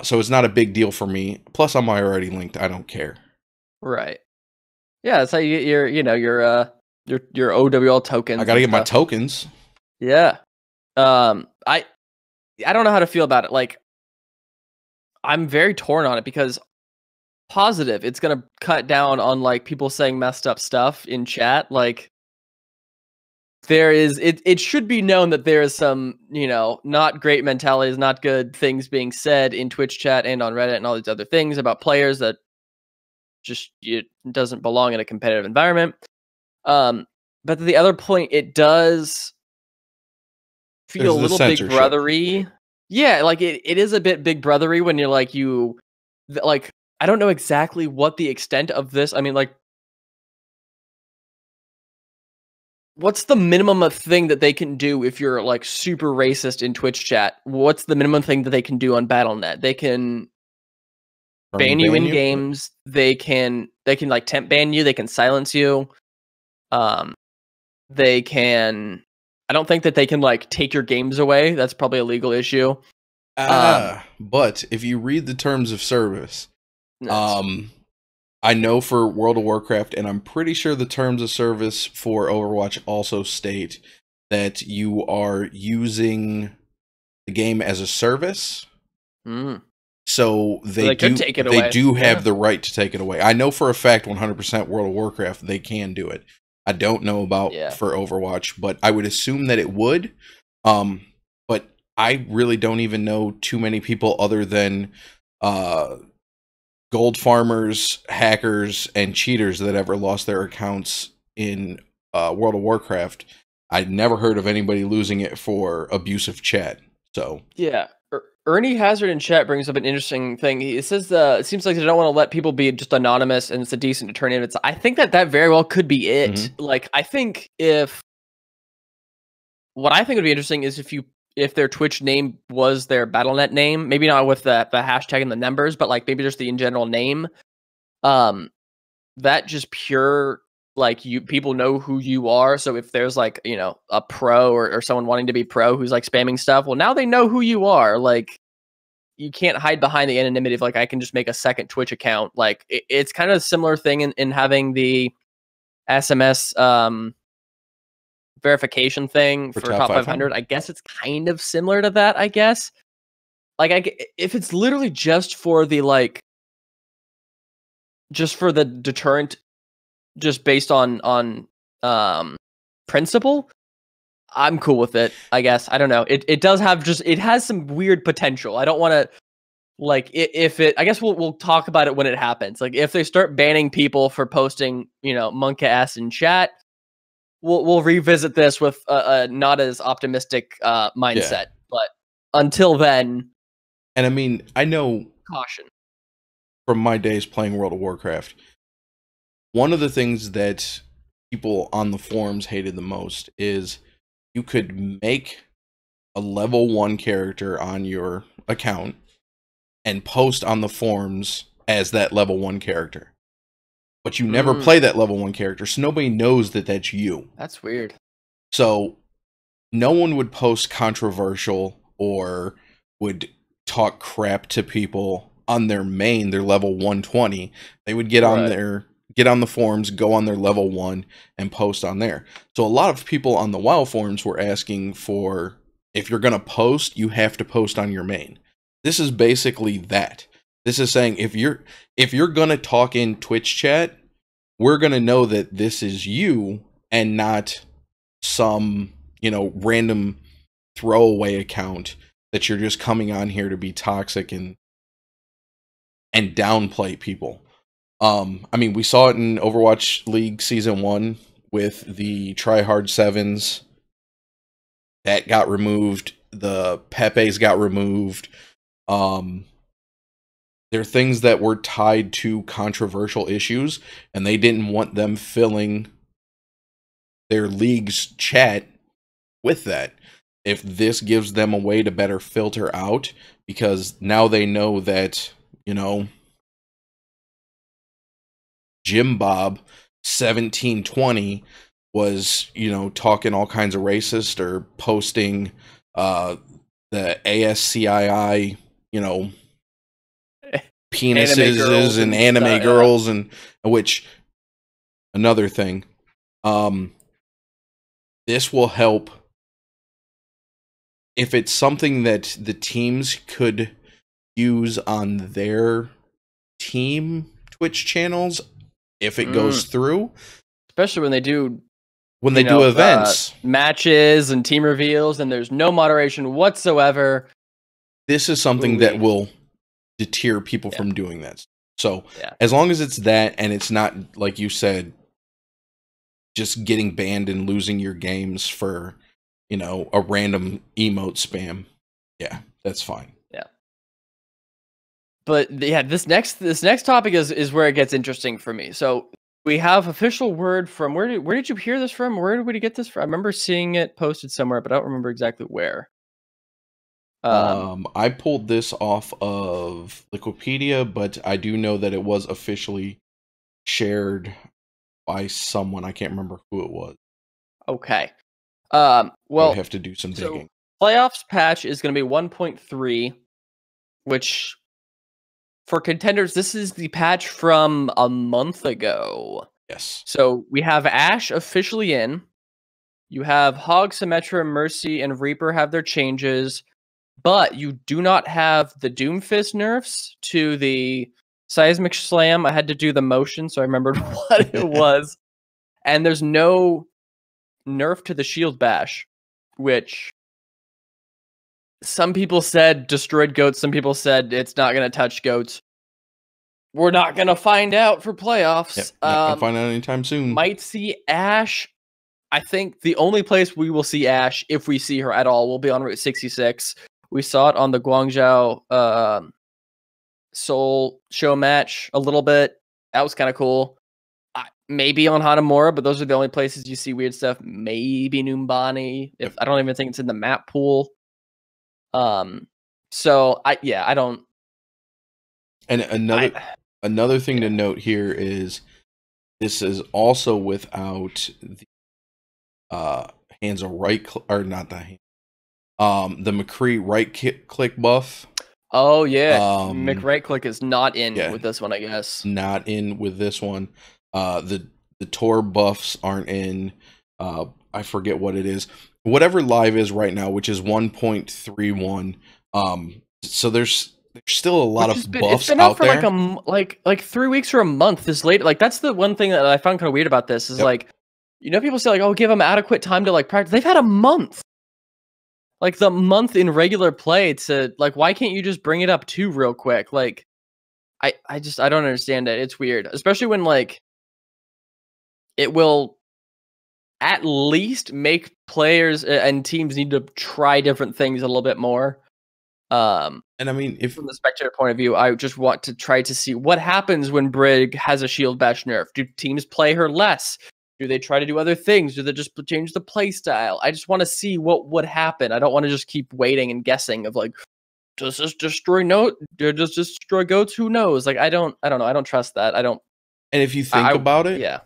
So it's not a big deal for me. Plus, I'm already linked. I don't care. Right. Yeah, that's how you get your, your OWL tokens. I gotta get my tokens. Yeah. I don't know how to feel about it. Like, I'm very torn on it because positive, it's gonna cut down on like people saying messed up stuff in chat. Like, there is it should be known that there is some, not great mentalities, not good things being said in Twitch chat and on Reddit and all these other things about players that just it doesn't belong in a competitive environment. But the other point, it does feel a little big brothery. Yeah, like it is a bit big brothery when you're like I don't know exactly what the extent of this. I mean, like, what's the minimum thing that they can do if you're like super racist in Twitch chat? What's the minimum thing that they can do on BattleNet? They can ban you in games. They can like temp ban you. They can silence you. They can. I don't think that they can like take your games away. That's probably a legal issue. But if you read the terms of service, I know for World of Warcraft, and I'm pretty sure the terms of service for Overwatch also state that you are using the game as a service. So they do take it away. They do have the right to take it away. I know for a fact 100% World of Warcraft they can do it. I don't know about for Overwatch, but I would assume that it would. But I really don't even know too many people other than gold farmers, hackers, and cheaters that ever lost their accounts in World of Warcraft. I'd never heard of anybody losing it for abusive chat. So yeah, Ernie Hazard in chat brings up an interesting thing. He says it seems like they don't want to let people be just anonymous, and it's a decent deterrent. I think that very well could be it. Like, I think what I think would be interesting is if their Twitch name was their BattleNet name, maybe not with the hashtag and the numbers, but like maybe just the in general name. That just pure, like, people know who you are. So if there's like, a pro or someone wanting to be pro who's like spamming stuff, well, now they know who you are. Like, you can't hide behind the anonymity of like, I can just make a second Twitch account. Like, it's kind of a similar thing in having the SMS verification thing for top 500. I guess it's kind of similar to that, I guess. Like, if it's literally just for the deterrent, just based on principle, I'm cool with it, I guess. I don't know. It does have it has some weird potential. I don't want to, like, I guess we'll talk about it when it happens. Like, if they start banning people for posting, monka ass in chat, we'll revisit this with a not as optimistic mindset. Yeah. But until then, and I mean, I know caution from my days playing World of Warcraft, one of the things that people on the forums hated the most is you could make a level 1 character on your account and post on the forums as that level 1 character. But you never play that level 1 character, so nobody knows that that's you. That's weird. So no one would post controversial or would talk crap to people on their main, their level 120. They would get on the forums, go on their level 1 and post on there. So a lot of people on the WoW forums were asking for, if you're going to post, you have to post on your main. This is basically that. This is saying if you're going to talk in Twitch chat, we're going to know that this is you and not some, random throwaway account that you're just coming on here to be toxic and downplay people. I mean, we saw it in Overwatch League Season 1 with the Tryhard 7s. That got removed. The Pepe's got removed. They're things that were tied to controversial issues, and they didn't want them filling their league's chat with that. If this gives them a way to better filter out, because now they know that, Jim Bob 1720 was, talking all kinds of racist or posting the ASCII, penises and anime girls, and which, another thing, this will help if it's something that the teams could use on their team Twitch channels, if it goes through, especially when they do events, matches and team reveals, and there's no moderation whatsoever. This is something that will deter people from doing this. So as long as it's that, and it's not, like you said, just getting banned and losing your games for, a random emote spam, that's fine. But this next topic is where it gets interesting for me. So we have official word from where did you hear this from? Where did we get this from? I remember seeing it posted somewhere, but I don't remember exactly where. I pulled this off of Wikipedia, but I do know that it was officially shared by someone. I can't remember who it was. Okay. Well, I have to do some digging. So playoffs patch is going to be 1.3, which for contenders, this is the patch from a month ago. Yes. So we have Ashe officially in. You have Hog, Symmetra, Mercy, and Reaper have their changes, but you do not have the Doomfist nerfs to the Seismic Slam. I had to do the motion, so I remembered what it was. And there's no nerf to the Shield Bash, which some people said destroyed goats. Some people said it's not going to touch goats. We're not going to find out for playoffs. Yep, not going to find out anytime soon. Might see Ashe. I think the only place we will see Ashe, if we see her at all, will be on Route 66. We saw it on the Guangzhou Seoul show match a little bit. That was kind of cool. Maybe on Hanamura, but those are the only places you see weird stuff. Maybe Numbani. I don't even think it's in the map pool. So I don't. And another thing to note here is this is also without the hands of right or not the hand. The McCree right click buff. Oh yeah, Mick right click is not in with this one, I guess. Not in with this one. The Tor buffs aren't in. I forget what it is. Whatever live is right now, which is 1.31. So there's still a lot of buffs it's been out for there. Like 3 weeks or a month. This late, like that's the one thing that I found kind of weird about this is like, people say like, oh, give them adequate time to like practice. They've had a month. Like the month in regular play to like, why can't you just bring it up too real quick? Like, I don't understand it. It's weird, especially when like it will at least make players and teams need to try different things a little bit more. And I mean, if from the spectator point of view, I just want to try to see what happens when Brig has a shield bash nerf. Do teams play her less? Do they try to do other things? Do they just change the play style? I just want to see what would happen. I don't want to just keep waiting and guessing of like, does this destroy does this destroy goats? Who knows? Like I don't know. I don't trust that. I don't. And if you think about it, yeah.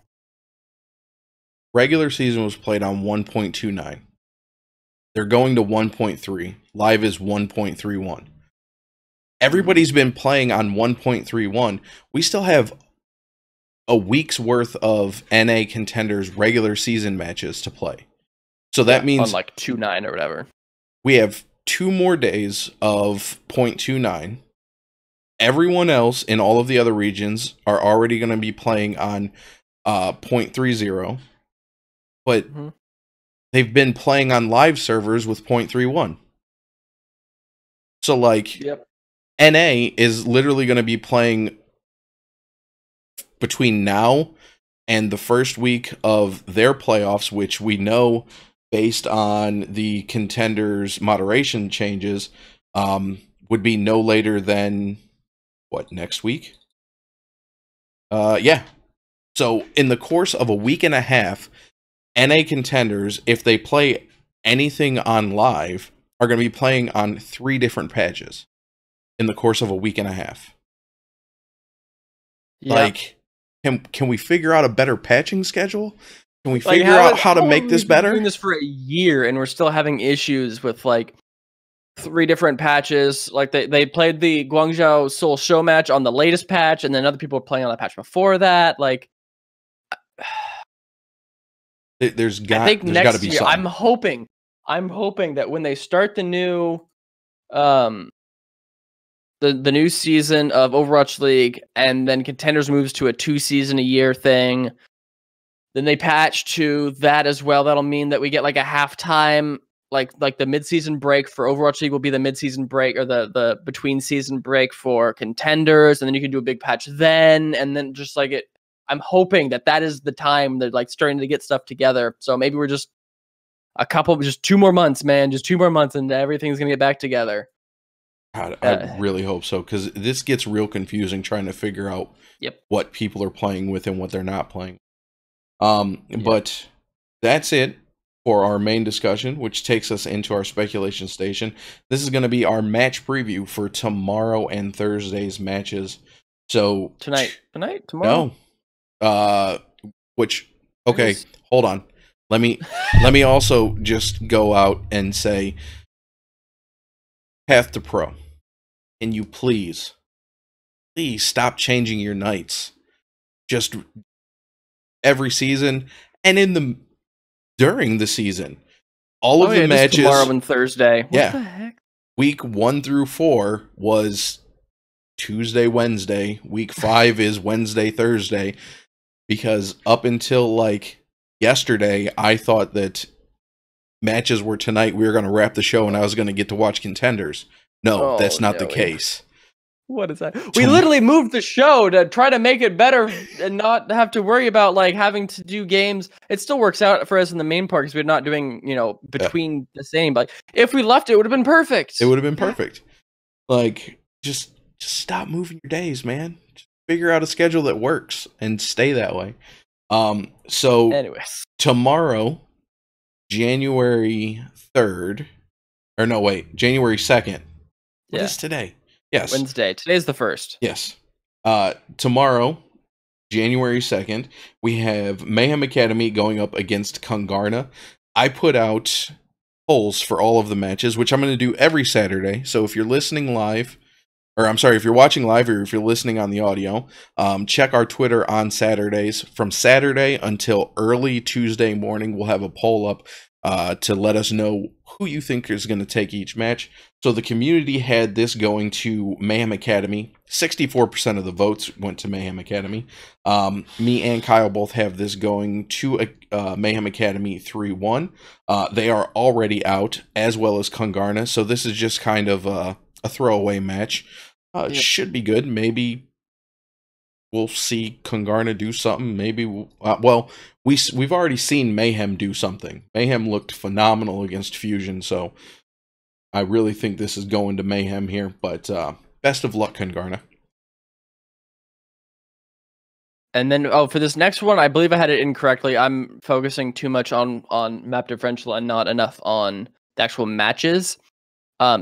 Regular season was played on 1.29. They're going to 1.3. Live is 1.31. Everybody's been playing on 1.31. We still have a week's worth of NA Contenders regular season matches to play. So that means on like 2.9 or whatever. We have 2 more days of 0.29. Everyone else in all of the other regions are already going to be playing on 0.30. But they've been playing on live servers with 0.31. So like NA is literally going to be playing between now and the first week of their playoffs, which we know based on the Contenders moderation changes would be no later than what, next week? Yeah. So in the course of a week and a half, NA Contenders, if they play anything on live, are going to be playing on 3 different patches in the course of a week and a half. Yeah. Like, can we figure out a better patching schedule? Can we figure out how to make this better? We've been doing this for a year, and we're still having issues with like 3 different patches. Like they played the Guangzhou Seoul show match on the latest patch, and then other people were playing on the patch before that. Like, there's got to be year, something. I'm hoping that when they start the new the new season of Overwatch League, and then Contenders moves to a 2-season-a-year thing, then they patch to that as well. That'll mean that we get like a halftime, like the mid-season break for Overwatch League will be the mid-season break, or the between-season break for Contenders, and then you can do a big patch then, and then just like it. I'm hoping that is the time they're like starting to get stuff together. So maybe we're just just 2 more months, man. Just 2 more months, and everything's gonna get back together. God, I really hope so, because this gets real confusing trying to figure out what people are playing with and what they're not playing. But that's it for our main discussion, which takes us into our speculation station. This is going to be our match preview for tomorrow and Thursday's matches. So tomorrow? No. Okay, hold on. Let me also just go out and say, Path to Pro, can you please stop changing your nights just every season and during the season? All of the matches tomorrow and Thursday. What the heck? Week 1 through 4 was Tuesday, Wednesday. Week 5 is Wednesday, Thursday. Because up until like yesterday, I thought that matches were tonight. We were going to wrap the show and I was going to get to watch Contenders. No, that's not the case. What is that? We literally moved the show to try to make it better and not have to worry about like having to do games. It still works out for us in the main part because we're not doing, between the same. But if we left it, would have been perfect. It would have been perfect. Like, just stop moving your days, man. Just figure out a schedule that works and stay that way. So anyways, tomorrow, January 3rd, or no, wait, January 2nd. What is today? Yes. Wednesday. Today's the 1st. Yes. Tomorrow, January 2nd, we have Mayhem Academy going up against Kangarna. I put out polls for all of the matches, which I'm going to do every Saturday. So if you're listening live, or I'm sorry, if you're watching live or if you're listening on the audio, check our Twitter on Saturdays. From Saturday until early Tuesday morning, we'll have a poll up to let us know who you think is going to take each match. So the community had this going to Mayhem Academy. 64% of the votes went to Mayhem Academy. Me and Kyle both have this going to Mayhem Academy 3-1. They are already out, as well as Kangarna. So this is just kind of a throwaway match. It should be good. Maybe we'll see Kangarna do something. Maybe we've already seen Mayhem do something. Mayhem looked phenomenal against Fusion, so I really think this is going to mayhem here, but best of luck, KangaKanga. And then, for this next one, I believe I had it incorrectly. I'm focusing too much on map differential and not enough on the actual matches.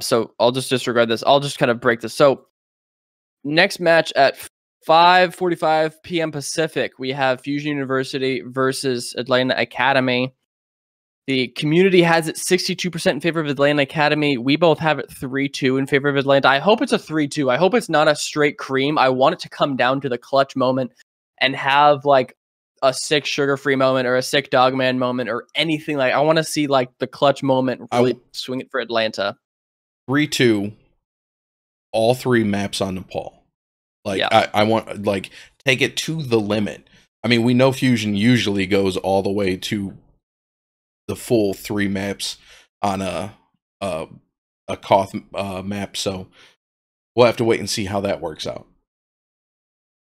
So I'll just disregard this. I'll just kind of break this. So next match at 5:45 p.m. Pacific, we have Fusion University versus Atlanta Academy. The community has it 62% in favor of Atlanta Academy. We both have it 3-2 in favor of Atlanta. I hope it's a 3-2. I hope it's not a straight cream. I want it to come down to the clutch moment and have like a sick sugar-free moment or a sick dogman moment or anything. Like, I want to see like the clutch moment really swing it for Atlanta. 3-2, all 3 maps on Nepal. Like, yeah. I want, like, take it to the limit. I mean, we know Fusion usually goes all the way to the full 3 maps on a Koth map, so we'll have to wait and see how that works out.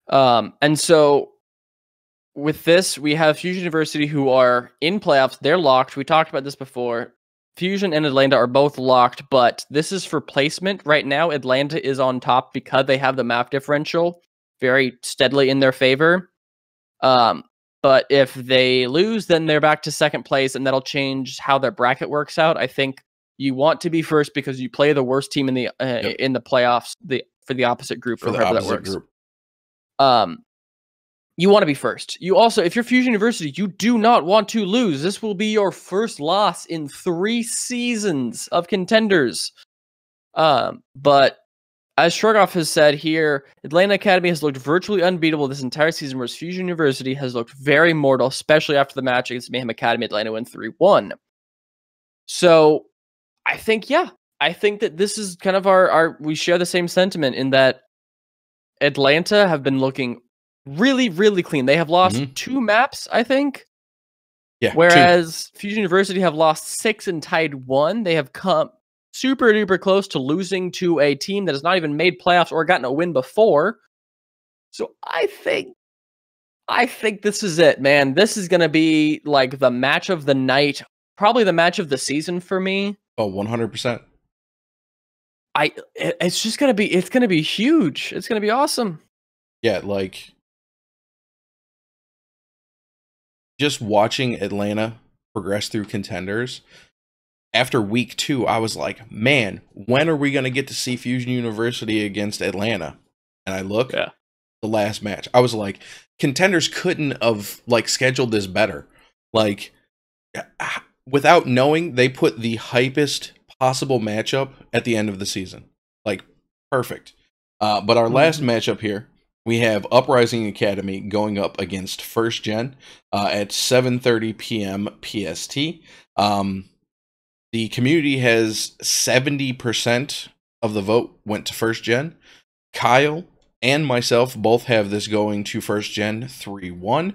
And so with this, we have Fusion University who are in playoffs. They're locked. We talked about this before. Fusion and Atlanta are both locked, but this is for placement. Right now, Atlanta is on top because they have the map differential very steadily in their favor. But if they lose, then they're back to second place, and that'll change how their bracket works out. I think you want to be first because you play the worst team in the in the playoffs for the opposite group, for however that works. You want to be first. You also, if you're Fusion University, you do not want to lose. This will be your first loss in 3 seasons of Contenders. But as Shrugoff has said here, Atlanta Academy has looked virtually unbeatable this entire season, whereas Fusion University has looked very mortal, especially after the match against Mayhem Academy. Atlanta win 3-1. So I think, I think that this is kind of we share the same sentiment in that Atlanta have been looking really, really clean. They have lost 2 maps, I think. Yeah. Whereas Fusion University have lost 6 and tied 1. They have come super duper close to losing to a team that has not even made playoffs or gotten a win before. So I think this is it, man. This is going to be like the match of the night, probably the match of the season for me. Oh, 100%. It's just going to be, it's going to be huge. It's going to be awesome. Yeah, like just watching Atlanta progress through Contenders. After week 2, I was like, man, when are we going to get to see Fusion University against Atlanta? And I look, the last match, I was like, Contenders couldn't have like scheduled this better. Like, without knowing, they put the hypest possible matchup at the end of the season. Like, perfect. But our last matchup here, we have Uprising Academy going up against First Gen at 7:30 p.m. PST. The community has 70% of the vote went to First Gen. Kyle and myself both have this going to First Gen 3-1.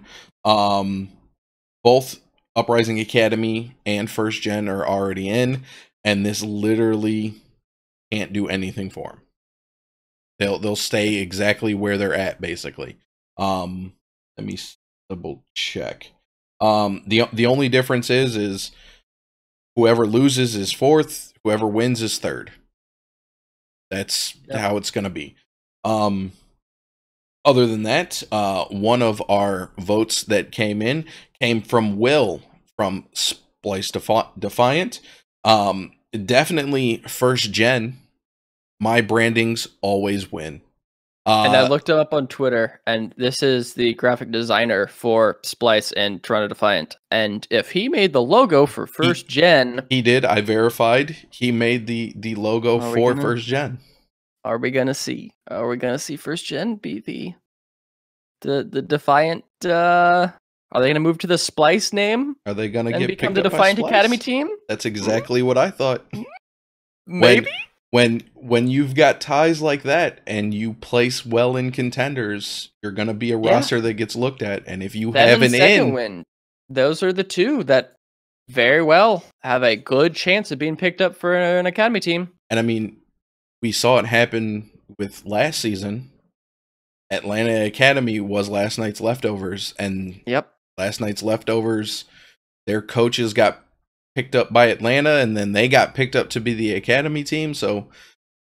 Both Uprising Academy and First Gen are already in, and this literally can't do anything for them. They'll stay exactly where they're at, basically. Let me double check. The only difference is whoever loses is 4th, whoever wins is 3rd. That's how it's gonna be. Other than that, one of our votes that came from Will from Splice Defiant. Definitely First Gen. My brandings always win. And I looked him up on Twitter, and this is the graphic designer for Splice and Toronto Defiant. And if he made the logo for First Gen... He did. I verified. He made the logo for First Gen. Are we gonna see? Are we gonna see First Gen be the Defiant... Are they gonna move to the Splice name? Are they gonna become the Defiant Academy team? That's exactly what I thought. Maybe? When you've got ties like that and you place well in Contenders, you're gonna be a roster that gets looked at. And if you have an win, those are the 2 that very well have a good chance of being picked up for an academy team. And I mean, we saw it happen with last season. Atlanta Academy was last night's leftovers, and last night's leftovers, their coaches got picked up by Atlanta, and then they got picked up to be the Academy team. So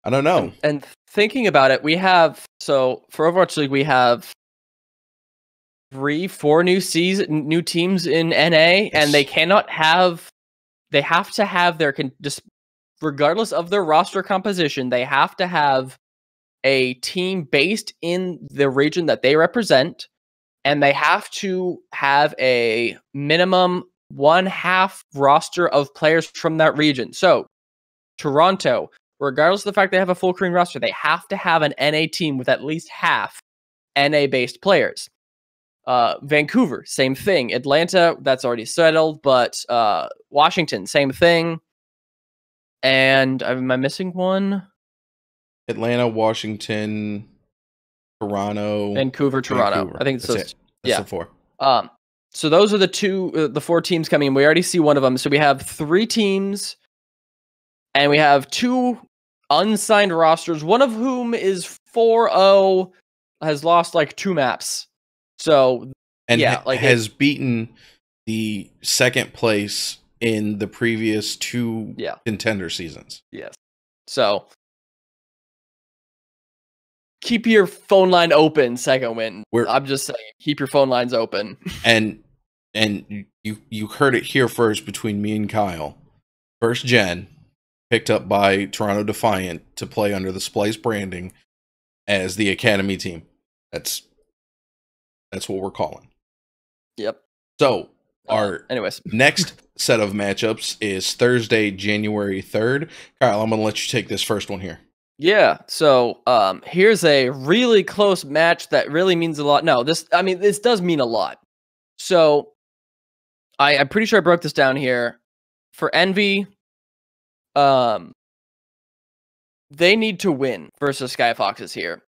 I don't know. And thinking about it, we have for Overwatch League we have 3-4 new teams in NA, Yes. and they have to have their just regardless of their roster composition, they have to have a team based in the region that they represent, and they have to have a minimum 1/2 roster of players from that region. So Toronto, regardless of the fact they have a full Korean roster, they have to have an NA team with at least half NA based players. Vancouver, same thing. Atlanta, that's already settled, but Washington, same thing. And am I missing one? Atlanta, Washington, Toronto, Vancouver, Toronto. Vancouver. I think it's That's yeah. the 4. So those are the 4 teams coming in. We already see one of them. So we have 3 teams, and we have 2 unsigned rosters, one of whom is 4-0, has lost like 2 maps. So And yeah, like has beaten the second place in the previous 2 contender seasons. Yes. So keep your phone line open, second win. I'm just saying, keep your phone lines open. And you heard it here first between me and Kyle. First gen picked up by Toronto Defiant to play under the Splice branding as the Academy team. That's what we're calling. Yep. So our anyways next set of matchups is Thursday, January 3rd. Kyle, I'm gonna let you take this first one here. Yeah, so here's a really close match that really means a lot. No, this does mean a lot. So I'm pretty sure I broke this down here. For Envy, they need to win versus SkyFoxes here.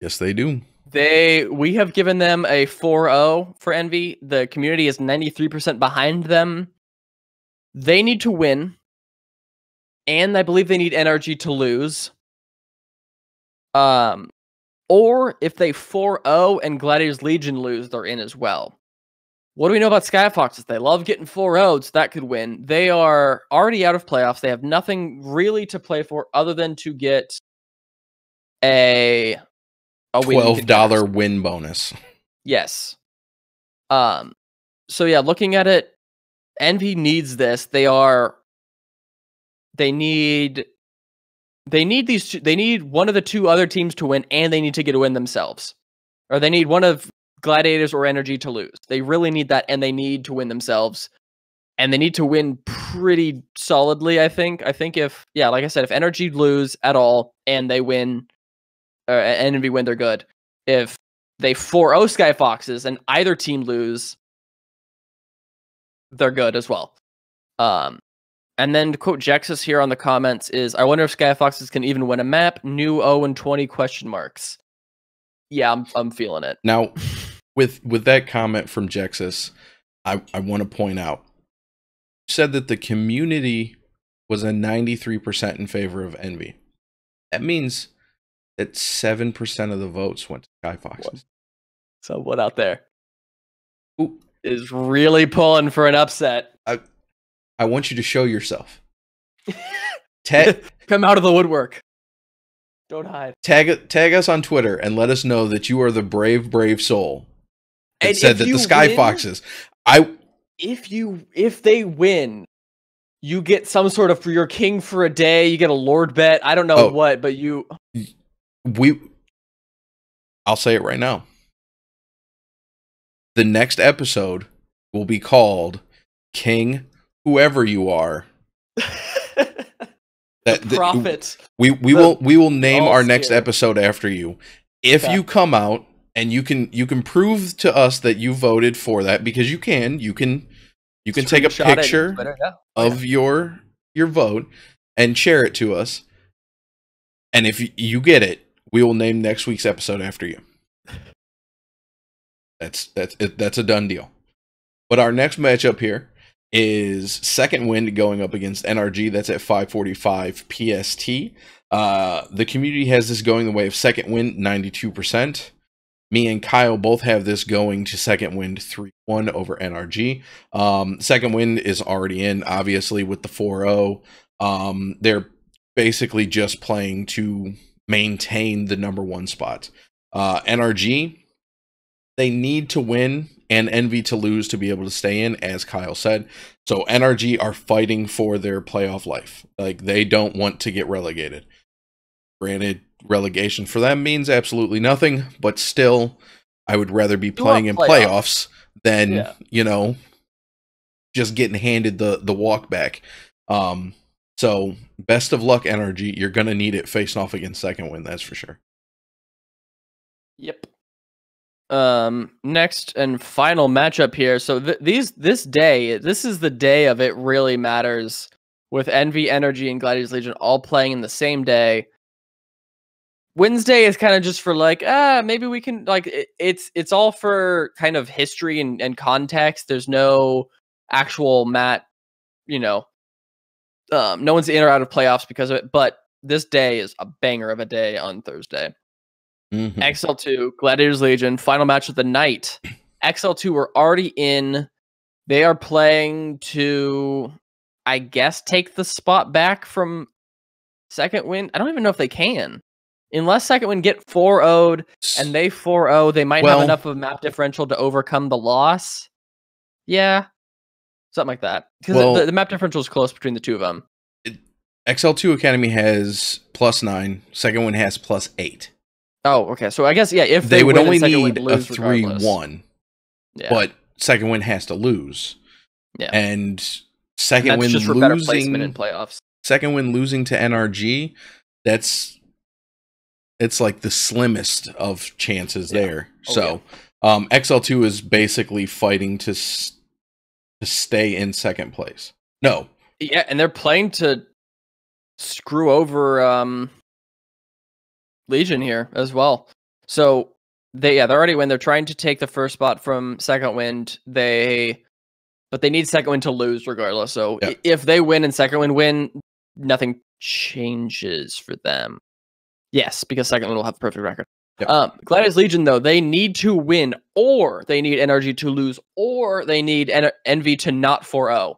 Yes, they do. We have given them a 4-0 for Envy. The community is 93% behind them. They need to win, and I believe they need NRG to lose. Or if they 4-0 and Gladiators Legion lose, they're in as well. What do we know about SkyFoxes? They love getting 4-0'd, so that could win. They are already out of playoffs. They have nothing really to play for other than to get a $12 win bonus. Yes. So yeah, looking at it, Envy needs this. They need one of the 2 other teams to win, and they need to get a win themselves. Or they need one of Gladiators or Energy to lose. They really need that, and they need to win themselves. And they need to win pretty solidly, I think. I think if Energy lose at all and they win, or Envy win, they're good. If they 4-0 SkyFoxes and either team lose, they're good as well. And then to quote Jexus here on the comments is, I wonder if SkyFoxes can even win a map. New 0-20 question marks. Yeah, I'm feeling it. Now, with that comment from Jexus, I want to point out, you said that the community was a 93% in favor of Envy. That means that 7% of the votes went to SkyFoxes. Someone out there is really pulling for an upset. I want you to show yourself. Come out of the woodwork. Don't hide. Tag us on Twitter and let us know that you are the brave soul that and said that the SkyFoxes. If they win, you get some sort of your king for a day. You get a Lord bet. I don't know what, but I'll say it right now. The next episode will be called King Whoever You Are. Prophet. We will name our next episode after you. If you come out and you can prove to us that you voted for that, because you can take a picture of your vote and share it to us. And if you get it, we will name next week's episode after you. That's a done deal. But our next matchup here is Second Wind going up against NRG. That's at 5:45 PST. The community has this going the way of Second Wind, 92%. Me and Kyle both have this going to second wind 3-1 over NRG. Second wind is already in, obviously, with the 4-0. They're basically just playing to maintain the #1 spot. NRG, they need to win and Envy to lose to be able to stay in, as Kyle said. So NRG are fighting for their playoff life. Like, they don't want to get relegated. Granted, relegation for them means absolutely nothing, but still, I would rather be playing in playoffs than, you know, just getting handed the walk back. So best of luck, NRG. You're going to need it facing off against second win, that's for sure. Yep. Next and final matchup here. So this is the day of it really matters, with Envy, Energy, and Gladiators Legion all playing in the same day. Wednesday is kind of just for like, maybe we can, like, it's all for kind of history and context. There's no actual you know, no one's in or out of playoffs because of it, but this day is a banger of a day on Thursday. XL2, Gladiators Legion, final match of the night. XL2 were already in. They are playing to, I guess, take the spot back from second win. I don't even know if they can. Unless second win get 4-0'd and they 4-0, they might have enough of a map differential to overcome the loss. Yeah. Something like that. Because the map differential is close between the two of them. XL2 Academy has +9. Second win has +8. Oh, okay. So I guess, yeah, if they would win only win, need a 3-1. Yeah. But second win has to lose. Yeah. And second win just for better placement in playoffs. Second win losing to NRG, it's like the slimmest of chances there. So XL2 is basically fighting to stay in second place. No. Yeah, and they're playing to screw over Legion here as well. So they're already when they're trying to take the first spot from second wind. But they need second wind to lose regardless. So if they win and second wind win, nothing changes for them. Yes, because second wind will have a perfect record. Yep. Gladiators Legion, though, they need to win, or they need NRG to lose, or they need Envy to not 4-0.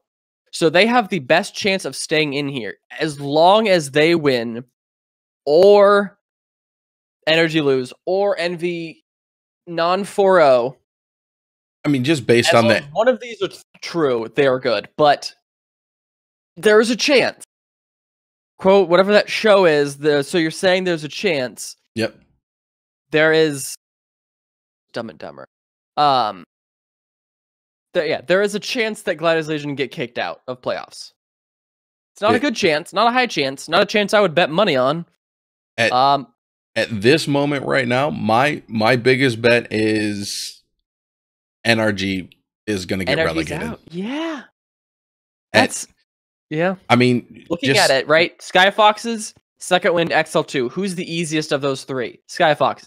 So they have the best chance of staying in here as long as they win, or Energy lose, or Envy non-4-0. I mean, just based on that. One of these are true, they are good, but there is a chance. Quote, whatever that show is, so you're saying there's a chance. Yep. There is Dumb and Dumber. There is a chance that Gladiators Legion get kicked out of playoffs. It's not a good chance, not a high chance, not a chance I would bet money on. At this moment right now, my biggest bet is NRG is going to get relegated. Out. Yeah. I mean, looking at it, right? Skyfoxes, second wind, XL2. Who's the easiest of those three? Skyfox.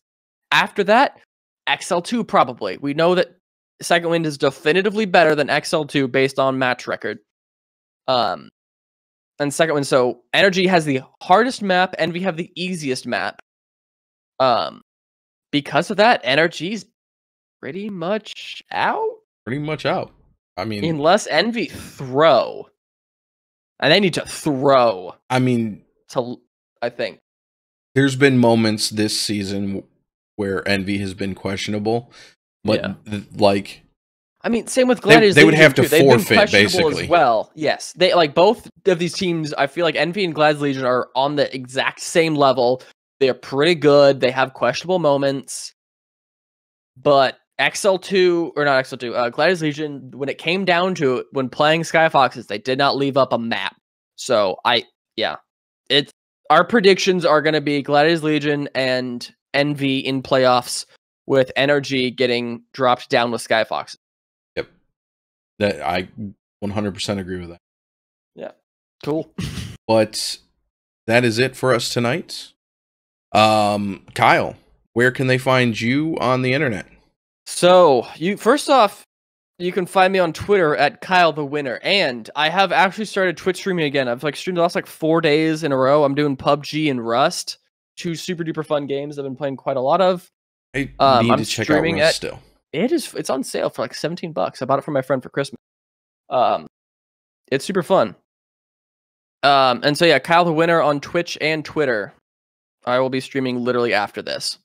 After that, XL2 probably. We know that second wind is definitively better than XL2 based on match record. And second wind, so Energy has the hardest map, Envy have the easiest map. Because of that, Energy's pretty much out. Pretty much out. I mean, unless Envy throw. And they need to throw. I mean, I think there's been moments this season where Envy has been questionable, but like, I mean, same with Gladiators. They would have to forfeit basically. As well, yes, they like both of these teams. I feel like Envy and Gladiators Legion are on the exact same level. They're pretty good. They have questionable moments, but XL2 or not XL2, Gladiators Legion, when it came down to it, when playing Skyfoxes, they did not leave up a map. So our predictions are going to be Gladiators Legion and Envy in playoffs, with Energy getting dropped down with Skyfoxes. Yep, that I 100% agree with that. Yeah, cool. But that is it for us tonight. Kyle, where can they find you on the internet? So, first off, you can find me on Twitter at Kyle the Winner, and I have actually started Twitch streaming again. I've streamed the last 4 days in a row. I'm doing PUBG and Rust, two super duper fun games I've been playing quite a lot of. I need I'm to check out streaming Rust at still. it's on sale for like $17. I bought it for my friend for Christmas. It's super fun. And so yeah, Kyle the Winner on Twitch and Twitter. I will be streaming literally after this.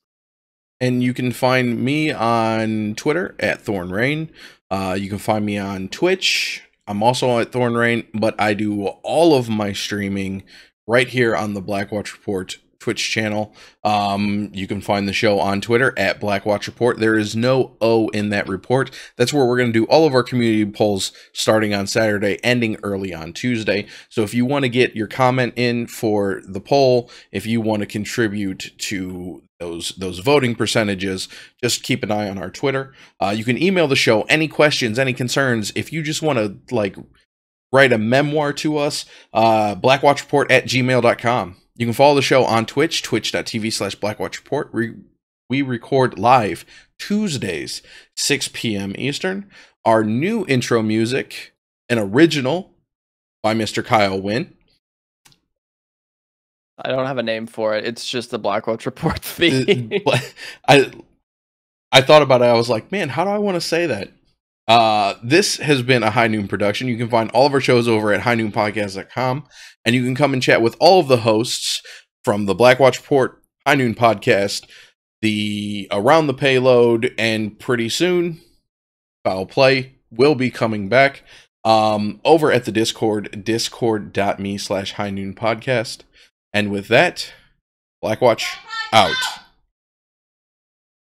And you can find me on Twitter at ThornRain. You can find me on Twitch. I'm also at ThornRain, but I do all of my streaming right here on the Blackwatch Report Twitch channel. You can find the show on Twitter at Blackwatch Report. There is no O in that report. That's where we're going to do all of our community polls starting on Saturday, ending early on Tuesday. So if you want to get your comment in for the poll, if you want to contribute to those voting percentages, just keep an eye on our Twitter. You can email the show any questions, any concerns. If you just want to like write a memoir to us, blackwatchreport@gmail.com. You can follow the show on Twitch, twitch.tv/blackwatchreport. We record live Tuesdays, 6 p.m. Eastern. Our new intro music, an original by Mr. Kyle Wynn. I don't have a name for it. It's just the Blackwatch Report theme. I thought about it. I was like, man, how do I want to say that? This has been a High Noon production. You can find all of our shows over at highnoonpodcast.com, and you can come and chat with all of the hosts from the Blackwatch Report, High Noon Podcast, the Around the Payload, and pretty soon, Foul Play will be coming back over at the Discord, discord.me/High Noon Podcast. And with that, Blackwatch out.